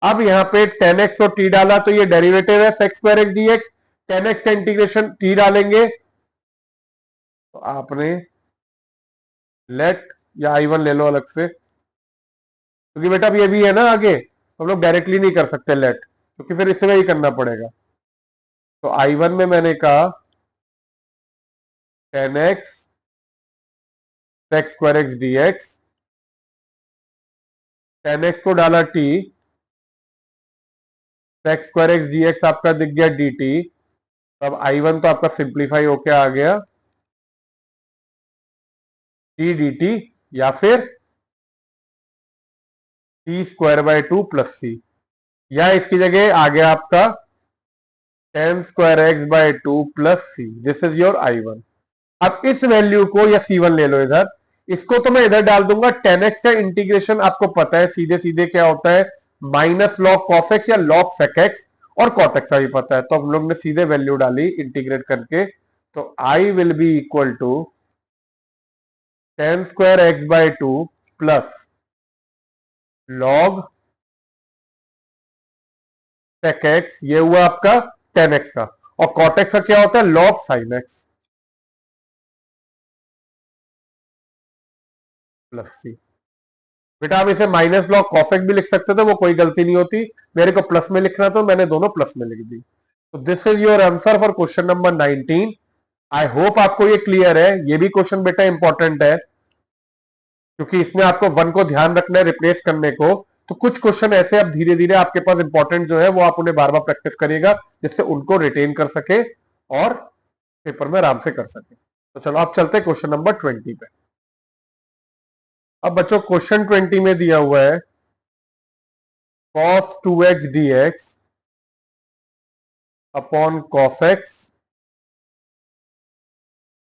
अब यहाँ पे 10x और t डाला तो ये डेरिवेटिव है sec square x dx, 10x का इंटीग्रेशन t डालेंगे तो आपने लेट या i1 ले लो अलग से, क्योंकि बेटा अब ये भी है ना आगे, तो हम लोग डायरेक्टली नहीं कर सकते लेट, क्योंकि फिर इसमें ही करना पड़ेगा। तो i1 में मैंने कहा 10x sec square x dx, 10x को डाला t, sec square x dx आपका दिख गया dt। अब i1 तो आपका सिंप्लीफाई होके आ गया t dt, या फिर t square by 2 plus c, या इसकी जगह आ गया आपका 10 square x by 2 plus C. This is your i1। अब इस वैल्यू को या c1 ले लो इधर, इसको तो मैं इधर डाल दूंगा। 10x का इंटीग्रेशन आपको पता है सीधे सीधे क्या होता है, माइनस लॉग कॉस एक्स या लॉग सेक एक्स, और कॉट एक्स का भी पता है, तो हम लोग ने सीधे वैल्यू डाली इंटीग्रेट करके। तो I will be equal to 10 square x by 2 plus log sec x, ये हुआ आपका 10x का, और कॉट एक्स का क्या होता है लॉग साइन एक्स प्लस सी। बेटा आप इसे माइनस लॉग कॉस एक्स भी लिख सकते थे, वो कोई गलती नहीं होती, मेरे को प्लस में लिखना तो मैंने दोनों प्लस में लिख दी। तो this is your answer for question number 19। I hope आपको ये क्लियर है। ये भी क्वेश्चन बेटा इंपॉर्टेंट है, क्योंकि इसमें आपको वन को ध्यान रखना है रिप्लेस करने को। तो कुछ क्वेश्चन ऐसे अब धीरे धीरे आपके पास इंपॉर्टेंट जो है वो आप उन्हें बार बार प्रैक्टिस करिएगा, जिससे उनको रिटेन कर सके और पेपर में आराम से कर सके। तो चलो आप चलते हैं क्वेश्चन नंबर 20 पे। अब बच्चों क्वेश्चन 20 में दिया हुआ है cos 2x dx upon cos x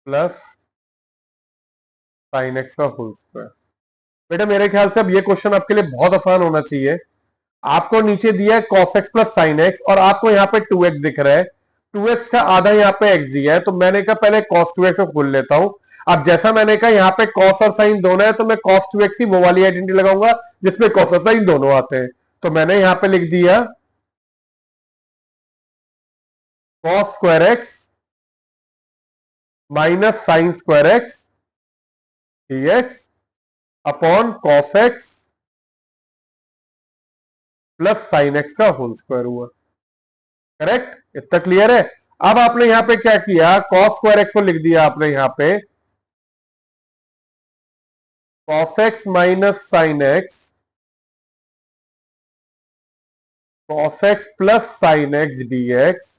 plus sin x का होल स्क्वायर। बेटा मेरे ख्याल से अब ये क्वेश्चन आपके लिए बहुत आसान होना चाहिए। आपको नीचे दिया है cos x plus sin x, और आपको यहाँ पे 2x दिख रहा है, 2x का आधा यहाँ पे x दिया है, तो मैंने कहा पहले cos 2x को खोल लेता हूं। अब जैसा मैंने कहा यहाँ पे cos और sin दोनों है, तो मैं cos 2x ही वो वाली आइडेंटिटी लगाऊंगा जिसमें cos और sin दोनों आते हैं। तो मैंने यहाँ पे लिख दिया cos square x minus sine square x dx upon cos x plus sine x का होल स्क्वायर हुआ। करेक्ट, इतना क्लियर है। अब आपने यहां पे क्या किया, कॉस स्क्वायर एक्स को लिख दिया आपने यहां पे cos x minus sine x cos x plus sine x dx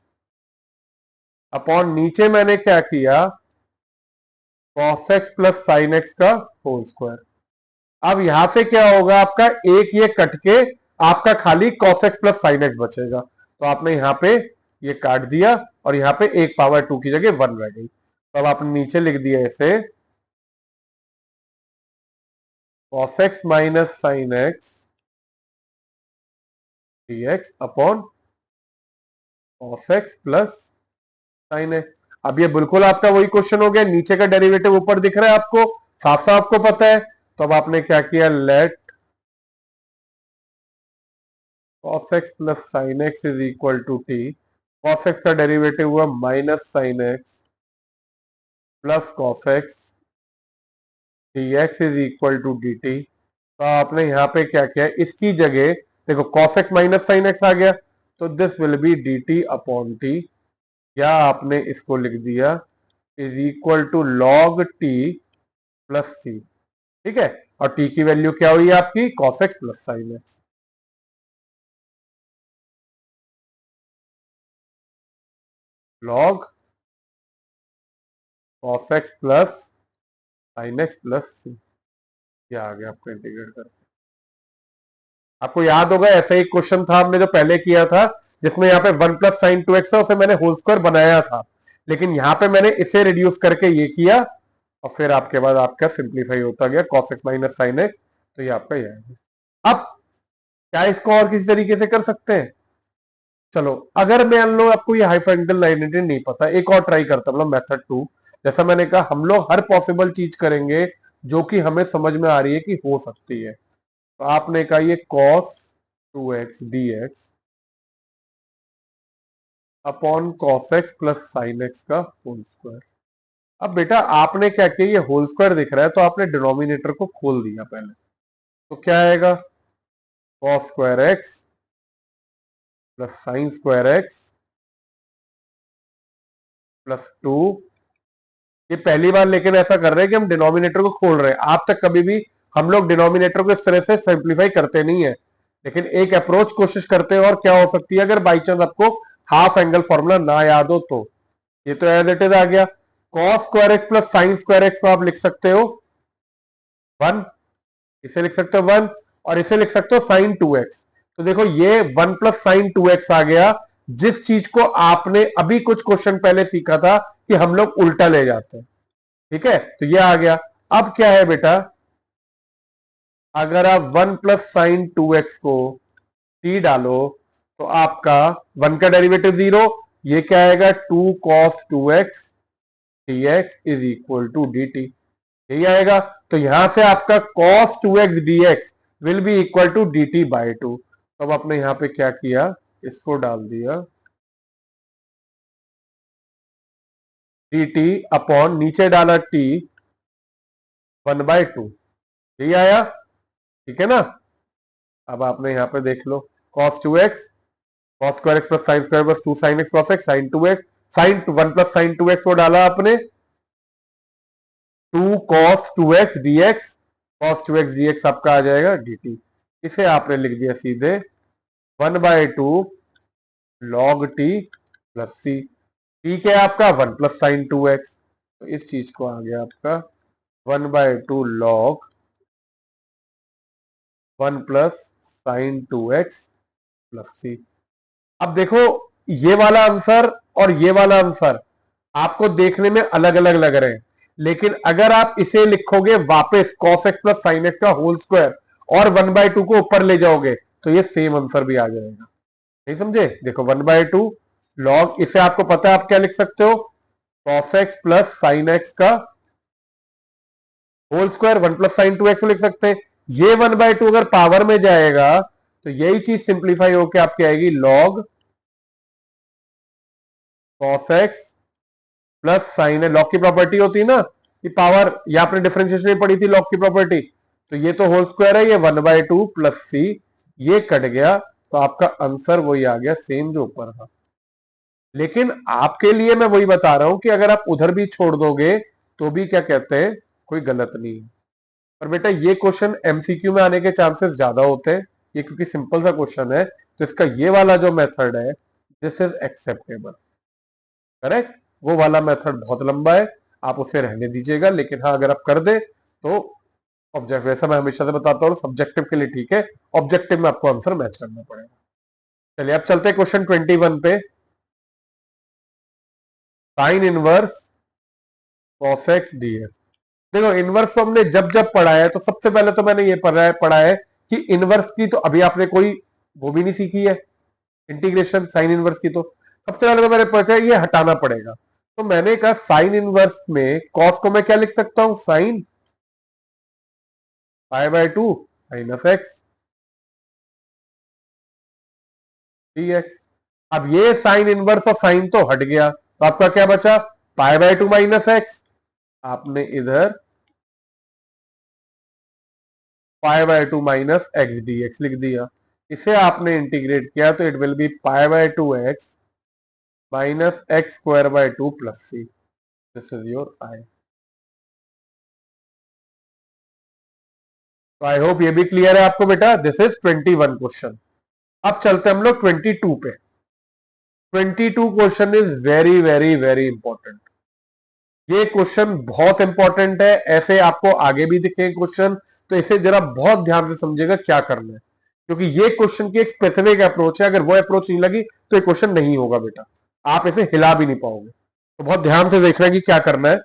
upon नीचे मैंने क्या किया, cos x plus sine x का होल स्क्वायर। अब यहां से क्या होगा आपका, एक ये कट के आपका खाली cos x plus sine x बचेगा। तो आपने यहां पे ये काट दिया और यहां पे एक पावर 2 की जगह 1 रह गई। तो अब आपने नीचे लिख दिया इसे cos x minus sine x dx upon cos x plus sine x. अब ये बिल्कुल आपका वही क्वेश्चन हो गया, नीचे का डेरिवेटिव ऊपर दिख रहा है आपको, साफ साफ आपको पता है। तो अब आपने क्या किया, let cos x plus sine x is equal to t. cos x का डेरिवेटिव हुआ minus sine x plus cos x dx is equal to dt। तो आपने यहां पे क्या किया, इसकी जगह देखो cos x minus sine x आ गया, तो this will be dt upon t, या आपने इसको लिख दिया is equal to log t plus c. ठीक है, और टी की वैल्यू क्या हुई आपकी, cos x plus sine x. Log cos x plus sine x plus c, ये आ गया आपको इंटीग्रेट कर। आपको याद होगा ऐसा ही क्वेश्चन था हमने जो पहले किया था, जिसमें यहाँ पे 1 प्लस साइन 2x है, उसे मैंने होल स्क्वायर बनाया था, लेकिन यहाँ पे मैंने इसे रिड्यूस करके ये किया और फिर आपके बाद आपका सिंप्लीफाई होता गया cos x minus sine x. तो ये आपका ये है। अब क्या इसको और किसी तरीके से कर सकते हैं, चलो अगर मान लो आपको ये हाइपोथेटिकल लाइनिटी नहीं पता, एक और ट्राई करता मतलब मेथड 2। जैसा मैंने कहा हम लोग हर पॉसिबल चीज करेंगे जो कि हमें समझ में आ रही है कि हो सकती है। तो आपने कहा ये cos 2x dx upon cos x plus sine x का होल स्क्वायर। अब बेटा आपने क्या किया, ये होल स्क्वायर दिख रहा है तो आपने डिनोमिनेटर को खोल दिया पहले। तो क्या आएगा, cos square x plus sine square x plus 2। ये पहली बार लेकिन ऐसा कर रहे हैं कि हम डिनोमिनेटर को खोल रहे हैं। आप तक कभी भी हम लोग डिनोमिनेटर को इस तरह से सिंप्लीफाई करते नहीं है, लेकिन एक अप्रोच कोशिश करते हैं। और क्या हो सकती है अगर बाई चांस आपको हाफ एंगल फॉर्मूला ना याद हो तो, ये तो एज इट इज आ गया। cos square x plus sine square x को आप लिख सकते हो 1, इसे लिख सकते हो 1, और इसे लिख सकते हो साइन 2x। तो देखो ये 1 प्लस साइन 2x आ गया, जिस चीज को आपने अभी कुछ क्वेश्चन पहले सीखा था कि हम लोग उल्टा ले जाते हैं। ठीक है, तो ये आ गया। अब क्या है बेटा, अगर आप 1 प्लस साइन 2x को t डालो तो आपका 1 का डेरिवेटिव 0, ये क्या आएगा 2 cos 2x dx is equal to dt, यही आएगा। तो यहां से आपका cos 2x dx will be equal to dt by 2। अब आपने यहां पे क्या किया, इसको डाल दिया dt अपॉन नीचे डाला t 1/2, यही आया। ठीक है ना, अब आपने यहां पे देख लो cos 2x cos square x plus sine square plus 2 sine x cos x sine 2x sine 1 plus sine 2x को डाला आपने 2 cos 2x dx cos 2x dx आपका आ जाएगा dt। इसे आपने लिख दिया सीधे 1/2 log t plus c. T क्या है आपका 1 प्लस साइन 2x, तो इस चीज को आ गया आपका 1/2 log 1 plus sine 2x plus c. अब देखो ये वाला आंसर और ये वाला आंसर आपको देखने में अलग अलग लग रहे हैं, लेकिन अगर आप इसे लिखोगे वापस cos x plus sine x का होल स्क्वायर और 1/2 को ऊपर ले जाओगे तो ये सेम आंसर भी आ जाएगा। नहीं समझे, देखो 1/2 लॉग, इसे आपको पता है आप क्या लिख सकते हो, cos x plus sine x का whole square 1 plus sine 2x लिख सकते हैं। ये 1/2 अगर पावर में जाएगा तो यही चीज सिंप्लीफाई होकर आपकी आएगी log cos x plus sign है, लॉग की प्रॉपर्टी होती है ना कि पावर, ये आपने डिफरेंशिएशन में पढ़ी थी लॉग की प्रॉपर्टी, तो ये तो होल स्क्वायर है, ये 1/2 प्लस सी, ये कट गया, तो आपका आंसर वही आ गया सेम जो ऊपर था। लेकिन आपके लिए मैं वही बता रहा हूं कि अगर आप उधर भी छोड़ दोगे तो भी क्या कहते हैं, कोई गलत नहीं है। पर बेटा ये क्वेश्चन एमसीक्यू में आने के चांसेस ज्यादा होते हैं, ये क्योंकि सिंपल सा क्वेश्चन है, तो इसका ये वाला जो मेथड है दिस इज एक्सेप्टेबल, करेक्ट। वो वाला मेथड बहुत लंबा है, आप उसे रहने दीजिएगा, लेकिन हाँ अगर आप कर दे तो ऑब्जेक्ट, वैसा मैं हमेशा से बताता हूँ सब्जेक्टिव के लिए ठीक है, ऑब्जेक्टिव में आपको आंसर मैच करना पड़ेगा। चलिए अब चलते हैं क्वेश्चन 21 पे। Sine inverse cos x dx. देखो इनवर्स तो हमने जब जब पढ़ा है, तो सबसे पहले तो मैंने ये पढ़ा है कि इनवर्स की तो अभी आपने कोई वो भी नहीं सीखी है, इंटीग्रेशन साइन इनवर्स की, तो सबसे पहले तो मैंने पढ़ा ये हटाना पड़ेगा। तो मैंने कहा साइन इनवर्स में कॉस को मैं क्या लिख सकता हूं, साइन π/2 माइनस एक्स डीएक्स। अब ये साइन इनवर्स और साइन तो हट गया, तो आपका क्या बचा, π/2 माइनस एक्स। आपने इधर π/2 माइनस एक्स डीएक्स लिख दिया, इसे आपने इंटीग्रेट किया तो it will be π/2 x minus x square by 2 plus C, this is your I. तो आई होप ये भी क्लियर है आपको बेटा, दिस इज 21 क्वेश्चन। अब चलते हम लोग 22 पे। 22 question is very very very important, ये क्वेश्चन बहुत इंपॉर्टेंट है, ऐसे आपको आगे भी दिखे क्वेश्चन, तो इसे जरा बहुत ध्यान से समझेगा क्या करना है, क्योंकि ये क्वेश्चन की एक स्पेसिफिक अप्रोच है, अगर वो अप्रोच नहीं लगी तो ये क्वेश्चन नहीं होगा बेटा, आप इसे हिला भी नहीं पाओगे, तो बहुत ध्यान से देखना है कि क्या करना है।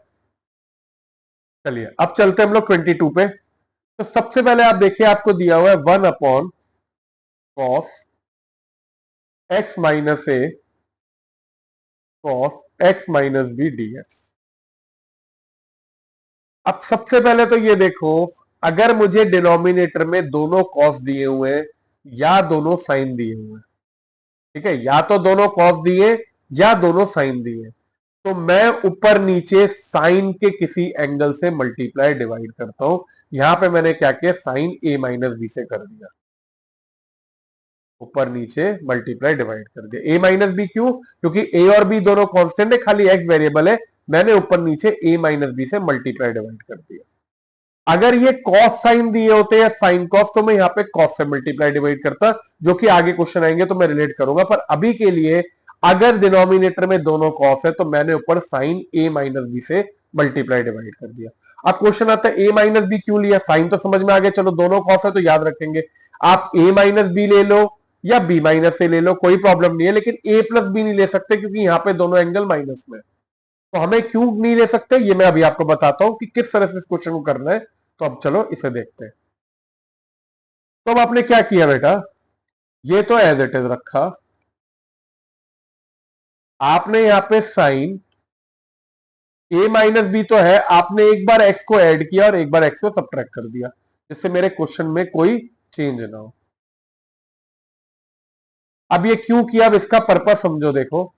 चलिए अब चलते हैं हम लोग 22 पे। तो सबसे पहले आप देखिए आपको दिया हुआ है 1/cos x minus a cos x minus b dx. अब सबसे पहले तो ये देखो, अगर मुझे डिनोमिनेटर में दोनों कॉस दिए हुए हैं या दोनों साइन दिए हुए हैं, ठीक है, या तो दोनों कॉस दिए या दोनों साइन दिए, तो मैं ऊपर नीचे साइन के किसी एंगल से मल्टीप्लाई डिवाइड करता हूं। यहां पे मैंने क्या किया, साइन ए माइनस बी से कर दिया, ऊपर नीचे मल्टीप्लाई डिवाइड कर दिया। ए माइनस बी क्यों, क्योंकि ए और बी दोनों कांस्टेंट है, खाली एक्स वेरिएबल है, मैंने ऊपर नीचे ए माइनस बी से मल्टीप्लाई डिवाइड कर दिया। अगर ये कॉस साइन दिए होते या साइन कॉस, तो मैं यहां पे कॉस से मल्टीप्लाई डिवाइड करता, जो कि आगे क्वेश्चन आएंगे तो मैं रिलेट करूंगा, पर अभी के लिए अगर डिनोमिनेटर में दोनों कॉस है तो मैंने ऊपर साइन ए माइनस बी से मल्टीप्लाई डिवाइड कर दिया। अब क्वेश्चन आता है ए माइनस बी क्यों लिया, साइन तो समझ में आ गया, चलो दोनों कॉस है तो याद रखेंगे, आप ए माइनस बी ले लो या बी माइनस से ले लो, कोई प्रॉब्लम नहीं है, लेकिन ए प्लस बी नहीं ले सकते क्योंकि यहां पे दोनों एंगल माइनस में। तो हमें क्यों नहीं ले सकते, ये मैं अभी आपको बताता हूं कि किस तरह से इस क्वेश्चन को करना है। तो अब चलो इसे देखते हैं। तो अब आपने क्या किया बेटा, ये तो एज इट इज रखा, आपने यहां पे साइन ए माइनस बी तो है, आपने एक बार एक्स को ऐड किया और एक बार एक्स को सब्ट्रैक्ट कर दिया, जिससे मेरे क्वेश्चन में कोई चेंज ना हो। अब ये क्यों किया, अब इसका पर्पस समझो, देखो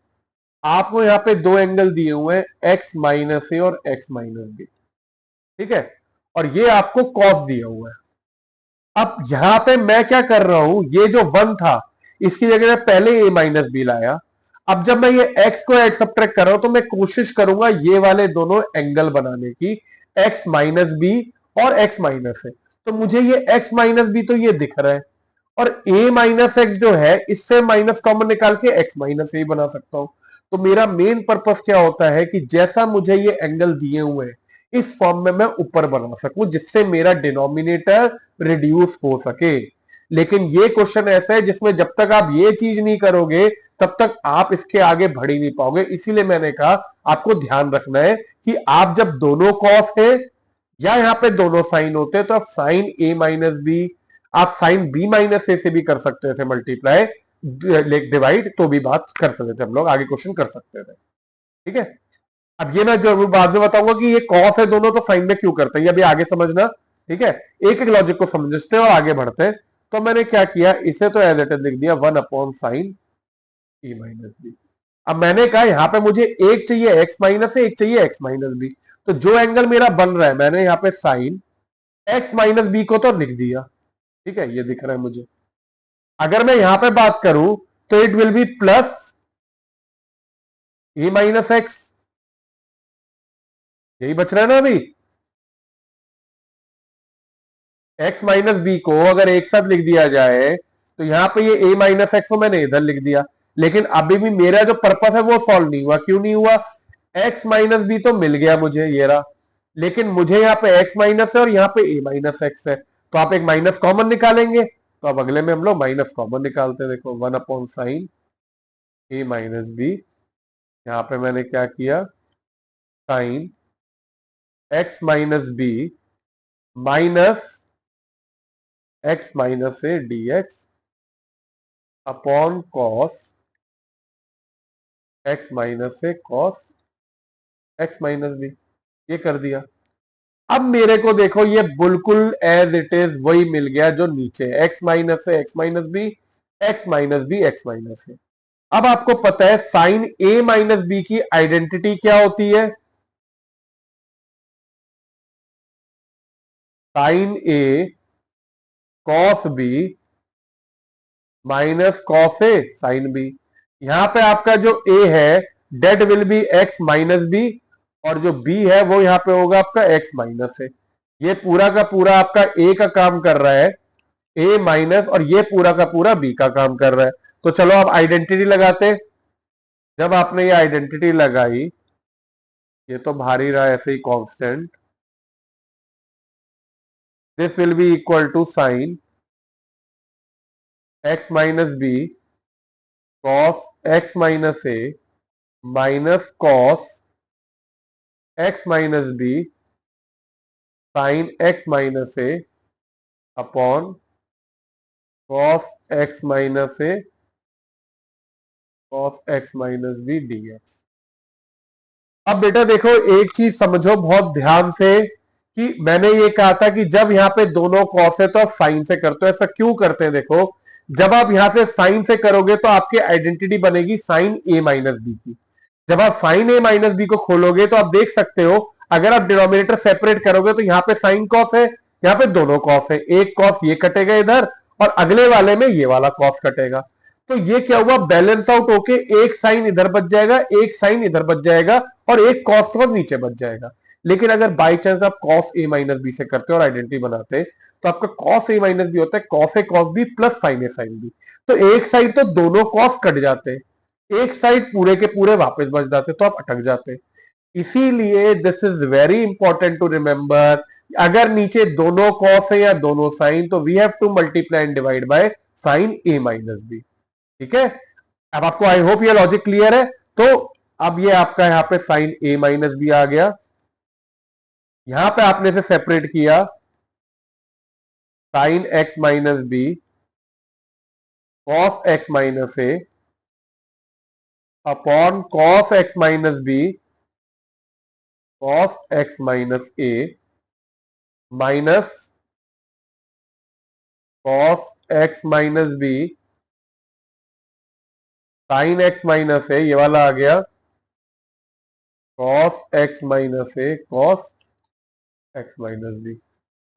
आपको यहां पे दो एंगल दिए हुए हैं, एक्स माइनस ए और एक्स माइनस बी, ठीक है, और ये आपको कॉस दिया हुआ है। अब यहां पे मैं क्या कर रहा हूं, ये जो वन था इसकी जगह मैं पहले ए माइनस बी लाया, अब जब मैं ये एक्स को एड सब्ट्रैक्ट कर रहा हूं तो मैं कोशिश करूंगा ये वाले दोनों एंगल बनाने की, एक्स माइनस बी और एक्स माइनस है, तो मुझे ये एक्स माइनस बी तो ये दिख रहा है, और a माइनस एक्स जो है इससे माइनस कॉमन निकाल के x माइनस ए बना सकता हूं। तो मेरा मेन पर्पस क्या होता है कि जैसा मुझे ये एंगल दिए हुए हैं इस फॉर्म में मैं ऊपर बना सकूं, जिससे मेरा डिनोमिनेटर रिड्यूस हो सके। लेकिन ये क्वेश्चन ऐसा है जिसमें जब तक आप ये चीज नहीं करोगे तब तक आप इसके आगे बढ़ ही नहीं पाओगे, इसीलिए मैंने कहा आपको ध्यान रखना है कि आप जब दोनों कॉस है या यहां पे दोनों साइन होते हैं तो आप साइन ए माइनस बी, आप साइन बी माइनस ए से भी कर सकते थे मल्टीप्लाई डिवाइड, तो भी बात कर सकते थे हम लोग, आगे क्वेश्चन कर सकते थे, ठीक है। अब ये मैं जो बाद में बताऊंगा कि ये कॉस है दोनों तो साइन में क्यों करते हैं, ये अभी आगे समझना, ठीक है, एक एक लॉजिक को समझते हैं और आगे बढ़ते हैं। तो मैंने क्या किया, इसे तो एज इट इज लिख दिया 1/sin ए माइनस बी, अब मैंने कहा यहां पे मुझे एक चाहिए एक्स माइनस ए, एक चाहिए एक्स माइनस बी, तो जो एंगल मेरा बन रहा है मैंने यहाँ पे साइन एक्स माइनस बी को तो लिख दिया, ठीक है, ये दिख रहा है मुझे। अगर मैं यहां पे बात करूं तो it will B plus A minus x, यही बच रहा है ना अभी। एक्स माइनस बी को अगर एक साथ लिख दिया जाए तो यहां पे ये ए माइनस एक्स को मैंने इधर लिख दिया, लेकिन अभी भी मेरा जो पर्पस है वो सॉल्व नहीं हुआ। क्यों नहीं हुआ? एक्स माइनस बी तो मिल गया मुझे ये रहा, लेकिन मुझे यहाँ पे एक्स माइनस है और यहाँ पे ए माइनस एक्स है, तो आप एक माइनस कॉमन निकालेंगे। तो अब अगले में हम लोग माइनस कॉमन निकालते हैं। देखो 1/sin ए माइनस बी, यहाँ पे मैंने क्या किया, sine x minus b minus x minus a d x upon cos x minus a cos x minus b, ये कर दिया। अब मेरे को देखो ये बिल्कुल एज इट इज वही मिल गया जो नीचे, एक्स माइनस है x minus b, x minus b x minus है। अब आपको पता है साइन ए माइनस बी की आइडेंटिटी क्या होती है? Sine a cos b minus cos a sine b. यहां पे आपका जो ए है that will be x minus b, और जो बी है वो यहां पे होगा आपका एक्स माइनस है। ये पूरा का पूरा आपका ए का काम कर रहा है, ए माइनस, और ये पूरा का पूरा बी का काम कर रहा है। तो चलो आप आइडेंटिटी लगाते। जब आपने ये आइडेंटिटी लगाई, ये तो बाहर ही रहा ऐसे ही constant, this will be equal to sine x minus b cos x minus a minus cos x minus b sine x minus a upon cos x minus a cos x minus b d x. अब बेटा देखो एक चीज समझो बहुत ध्यान से, कि मैंने ये कहा था कि जब यहाँ पे दोनों कॉस है तो आप साइन से करते हो। ऐसा क्यों करते हैं? देखो जब आप यहां से साइन से करोगे तो आपकी आइडेंटिटी बनेगी साइन ए माइनस बी की। जब आप साइन ए माइनस बी को खोलोगे तो आप देख सकते हो, अगर आप डिनोमिनेटर सेपरेट करोगे तो यहाँ पे साइन कॉस है, यहाँ पे दोनों कॉस है, एक कॉस ये कटेगा इधर और अगले वाले में ये वाला कॉस कटेगा। तो ये क्या हुआ, बैलेंस आउट होके एक साइन इधर बच जाएगा, एक साइन इधर बच जाएगा, और एक कॉस नीचे बच जाएगा। लेकिन अगर बाई चांस आप कॉस ए माइनस बी से करते हो और आइडेंटिटी बनाते, तो आपका कॉस ए माइनस बी होता है cos A cos B plus sign A sine B. तो एक साइड तो दोनों कॉस कट जाते, एक साइड पूरे के पूरे वापस बच जाते, तो आप अटक जाते। इसीलिए this is very important to remember, अगर नीचे दोनों कॉस है या दोनों साइन, तो we have to multiply and divide by sine a minus b. ठीक है, अब आपको आई होप ये लॉजिक क्लियर है। तो अब ये आपका यहां पे साइन ए माइनस बी आ गया, यहां पे आपने से सेपरेट किया sine x minus b cos x minus a upon cos x minus b cos x minus a minus cos x minus b sine x minus a, ये वाला आ गया cos x minus a cos x minus b.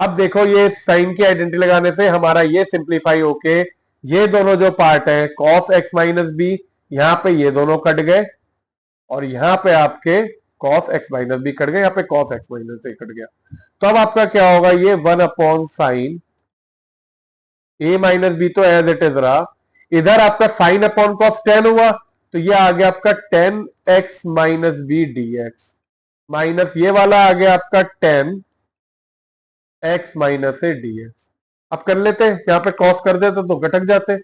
अब देखो ये sign की identity लगाने से हमारा ये सिंप्लीफाई होके ये दोनों जो पार्ट है कॉस एक्स माइनस बी, यहां पे ये दोनों कट गए, और यहां पे आपके cos x minus b cut गए, यहां पे cos x minus a cut गया। तो अब आपका क्या होगा, ये 1/sin ए माइनस बी तो एज इट इज रहा, इधर आपका साइन अपॉन कॉस 10 हुआ, तो ये आ गया आपका 10x minus b d x, minus ये वाला आ गया आपका 10x minus a d x. अब कर लेते हैं, यहां पे कॉस कर देते तो घटक जाते।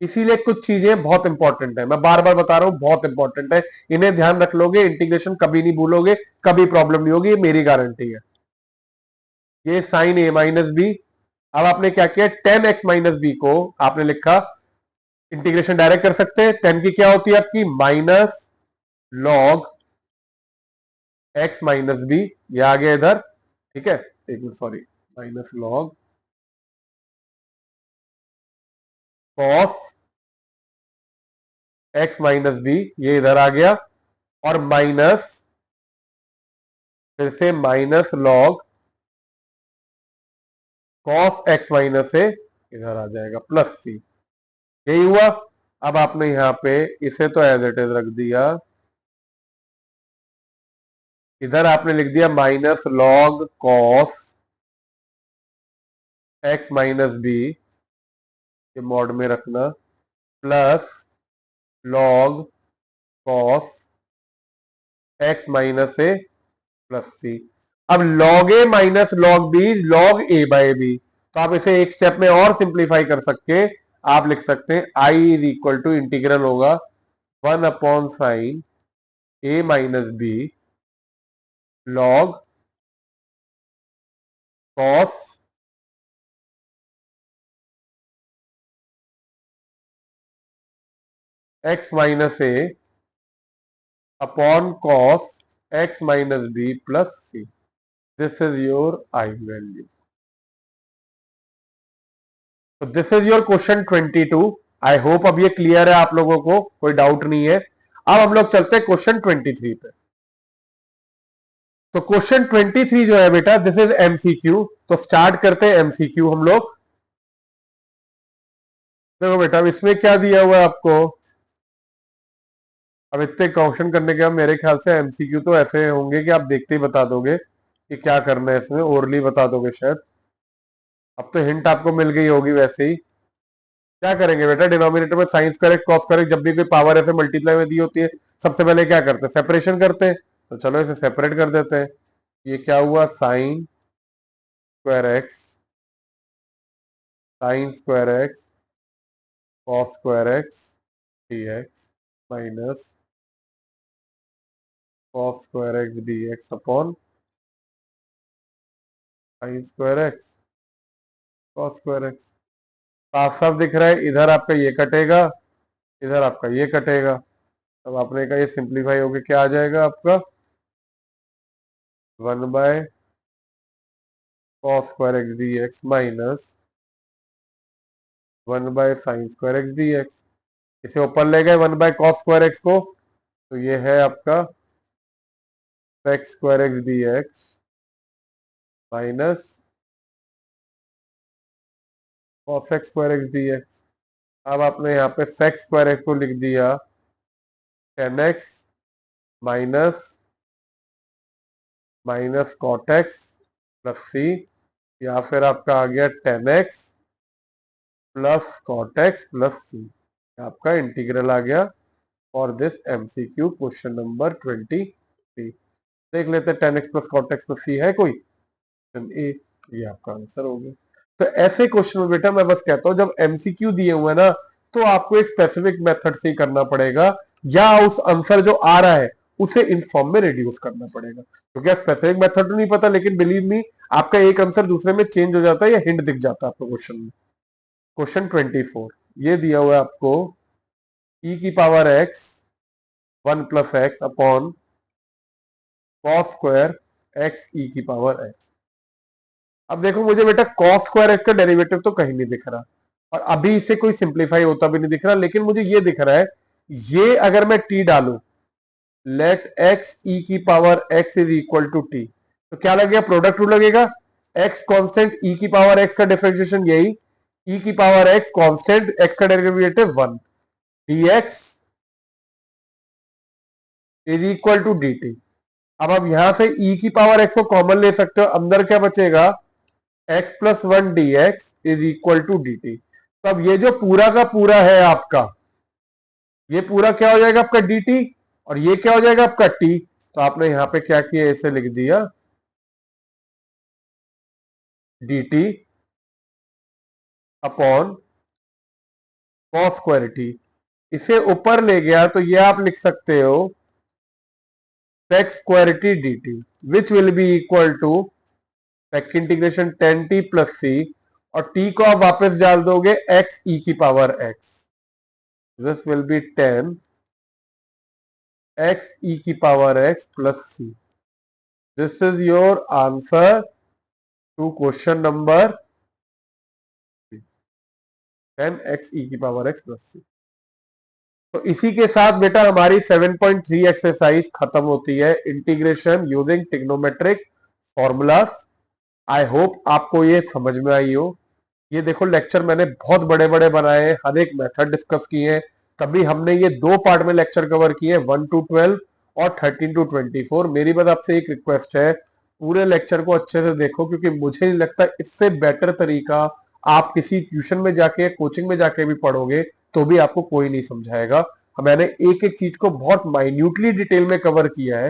इसीलिए कुछ चीजें बहुत इंपॉर्टेंट है, मैं बार बार बता रहा हूं बहुत इंपॉर्टेंट है, इन्हें ध्यान रख लोगे इंटीग्रेशन कभी नहीं भूलोगे, कभी प्रॉब्लम नहीं होगी, ये मेरी गारंटी है। ये साइन ए माइनस बी, अब आपने क्या किया 10x माइनस बी को आपने लिखा, इंटीग्रेशन डायरेक्ट कर सकते हैं, 10 की क्या होती है आपकी minus log x minus b, ये आ गया इधर, ठीक है, एक minute sorry, minus log cos x minus b, ये इधर आ गया, और माइनस फिर से minus log cos x minus से इधर आ जाएगा प्लस सी, यही हुआ। अब आपने यहां पे इसे तो एज इट इज रख दिया, इधर आपने लिख दिया minus log cos x minus b, ये मॉड में रखना, plus log cos x minus से प्लस सी। अब log a minus log b log a by b, तो आप इसे एक स्टेप में और सिंप्लीफाई कर सकते, आप लिख सकते हैं I is equal to integral होगा 1/sin a minus b log cos x minus a upon cos x minus b plus C. This is your I value. तो this is your question 22। I hope अब ये clear है आप लोगों को, कोई doubt नहीं है। अब हम लोग चलते हैं क्वेश्चन 23 पे। तो क्वेश्चन 23 जो है बेटा, दिस इज एमसीक्यू। तो स्टार्ट करते हैं एमसीक्यू हम लोग। देखो बेटा, अब इसमें क्या दिया हुआ है आपको, अब इतने क्वेश्चन करने के बाद मेरे ख्याल से एमसीक्यू तो ऐसे होंगे कि आप देखते ही बता दोगे कि क्या करना है, इसमें ओरली बता दोगे शायद। अब तो हिंट आपको मिल गई होगी वैसे ही। क्या करेंगे बेटा, डिनोमिनेटर में साइन स्क्वायर कॉस स्क्वायर, जब भी कोई पावर ऐसे मल्टीप्लाई में दी होती है सबसे पहले क्या करते हैं, सेपरेशन करते हैं। तो चलो इसे सेपरेट कर देते हैं। ये क्या हुआ, sign square x, sign square x cos square x D x minus cos square x D x upon sine square x cos square x. साफ साफ दिख रहा है, इधर आपका ये कटेगा, इधर आपका ये कटेगा। तब आपने कहा ये सिंप्लीफाई होके क्या आ जाएगा आपका, 1 by cos square x D x minus 1/sin square x D x. इसे ऊपर ले गए 1/cos स्क्वायर एक्स को, तो ये है आपका sec square x D x minus cos x square x D x. अब आपने यहाँ पे sec स्क्वायर एक्स को लिख दिया 10x minus minus cot x plus c, या फिर आपका आ गया 10x plus cot x plus c. आपका इंटीग्रल आ गया for this MCQ question number 23। देख लेते हैं 10x plus cot x plus c है कोई, ए, ये आपका आंसर हो गया। तो ऐसे क्वेश्चन में बेटा मैं बस कहता हूं, जब एमसीक्यू दिए हुए ना, तो आपको एक स्पेसिफिक मेथड से ही करना पड़ेगा, या उस आंसर जो आ रहा है उसे इन फॉर्म में रिड्यूस करना पड़ेगा। क्योंकि स्पेसिफिक मेथड तो नहीं पता, लेकिन बिलीव मी आपका एक आंसर दूसरे में चेंज हो जाता है या हिंट दिख जाता है आपको क्वेश्चन में। क्वेश्चन 24 ये दिया हुआ है आपको, ई की power x 1 plus x upon cos square x e की पावर एक्स। अब देखो मुझे बेटा कॉस स्क्वायर एक्स का डेरिवेटिव तो कहीं नहीं दिख रहा, और अभी इसे कोई सिंप्लीफाई होता भी नहीं दिख रहा, लेकिन मुझे ये दिख रहा है, ये अगर मैं टी डालू, लेट एक्स ई की power x is equal to t, तो क्या लगेगा, प्रोडक्ट रूल लगेगा। एक्स कांस्टेंट, ई की पावर एक्स का डिफरेंशिएशन यही, ई की पावर एक्स कांस्टेंट, एक्स का derivative 1, d x is equal to d t. अब आप यहां से ई की पावर एक्स को कॉमन ले सकते हो, अंदर क्या बचेगा, x plus 1 d x is equal to d t. तो अब ये जो पूरा का पूरा है आपका, ये पूरा क्या हो जाएगा आपका डी टी, और ये क्या हो जाएगा आपका टी। तो आपने यहां पे क्या किया, इसे लिख दिया D T upon cos square T. इसे ऊपर ले गया तो ये आप लिख सकते हो sec square t d t, which will be equal to sec integration 10t plus c, और t को आप वापस डाल दोगे x e की power x, this will be 10 x e की power x plus C. This is your answer to question number 10 x e की power x plus C. तो इसी के साथ बेटा हमारी 7.3 एक्सरसाइज खत्म होती है, integration using trigonometric formulas. I hope आपको ये समझ में आई हो। ये देखो लेक्चर मैंने बहुत बड़े बड़े बनाए हैं, हर एक मेथड डिस्कस किए हैं, तभी हमने ये 2 पार्ट में लेक्चर कवर किए हैं, 1 to 12 और 13 to 24। मेरी बस आपसे एक रिक्वेस्ट है, पूरे लेक्चर को अच्छे से देखो, क्योंकि मुझे नहीं लगता इससे बेटर तरीका आप किसी ट्यूशन में जाके कोचिंग में जाके भी पढ़ोगे तो भी आपको कोई नहीं समझाएगा। मैंने एक एक चीज को बहुत माइन्यूटली डिटेल में कवर किया है।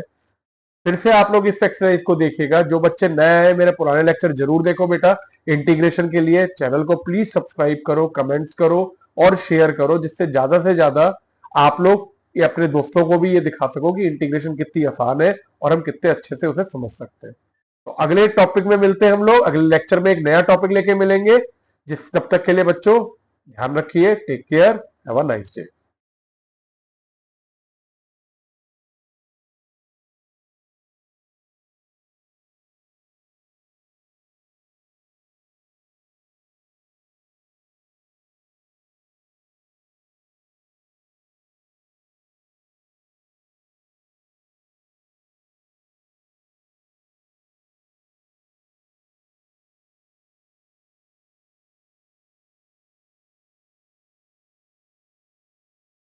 फिर से आप लोग इस एक्सरसाइज को देखिएगा। जो बच्चे नए आए मेरे पुराने लेक्चर जरूर देखो बेटा। इंटीग्रेशन के लिए चैनल को प्लीज सब्सक्राइब करो, कमेंट्स करो और शेयर करो, जिससे ज्यादा से ज्यादा आप लोग ये अपने दोस्तों को भी ये दिखा सको कि इंटीग्रेशन कितनी आसान है और हम कितने अच्छे से उसे समझ सकते हैं। तो अगले टॉपिक में मिलते हैं हम लोग, अगले लेक्चर में एक नया टॉपिक लेके मिलेंगे। जिस तब तक के लिए बच्चों ध्यान रखिए, take care, have a nice day.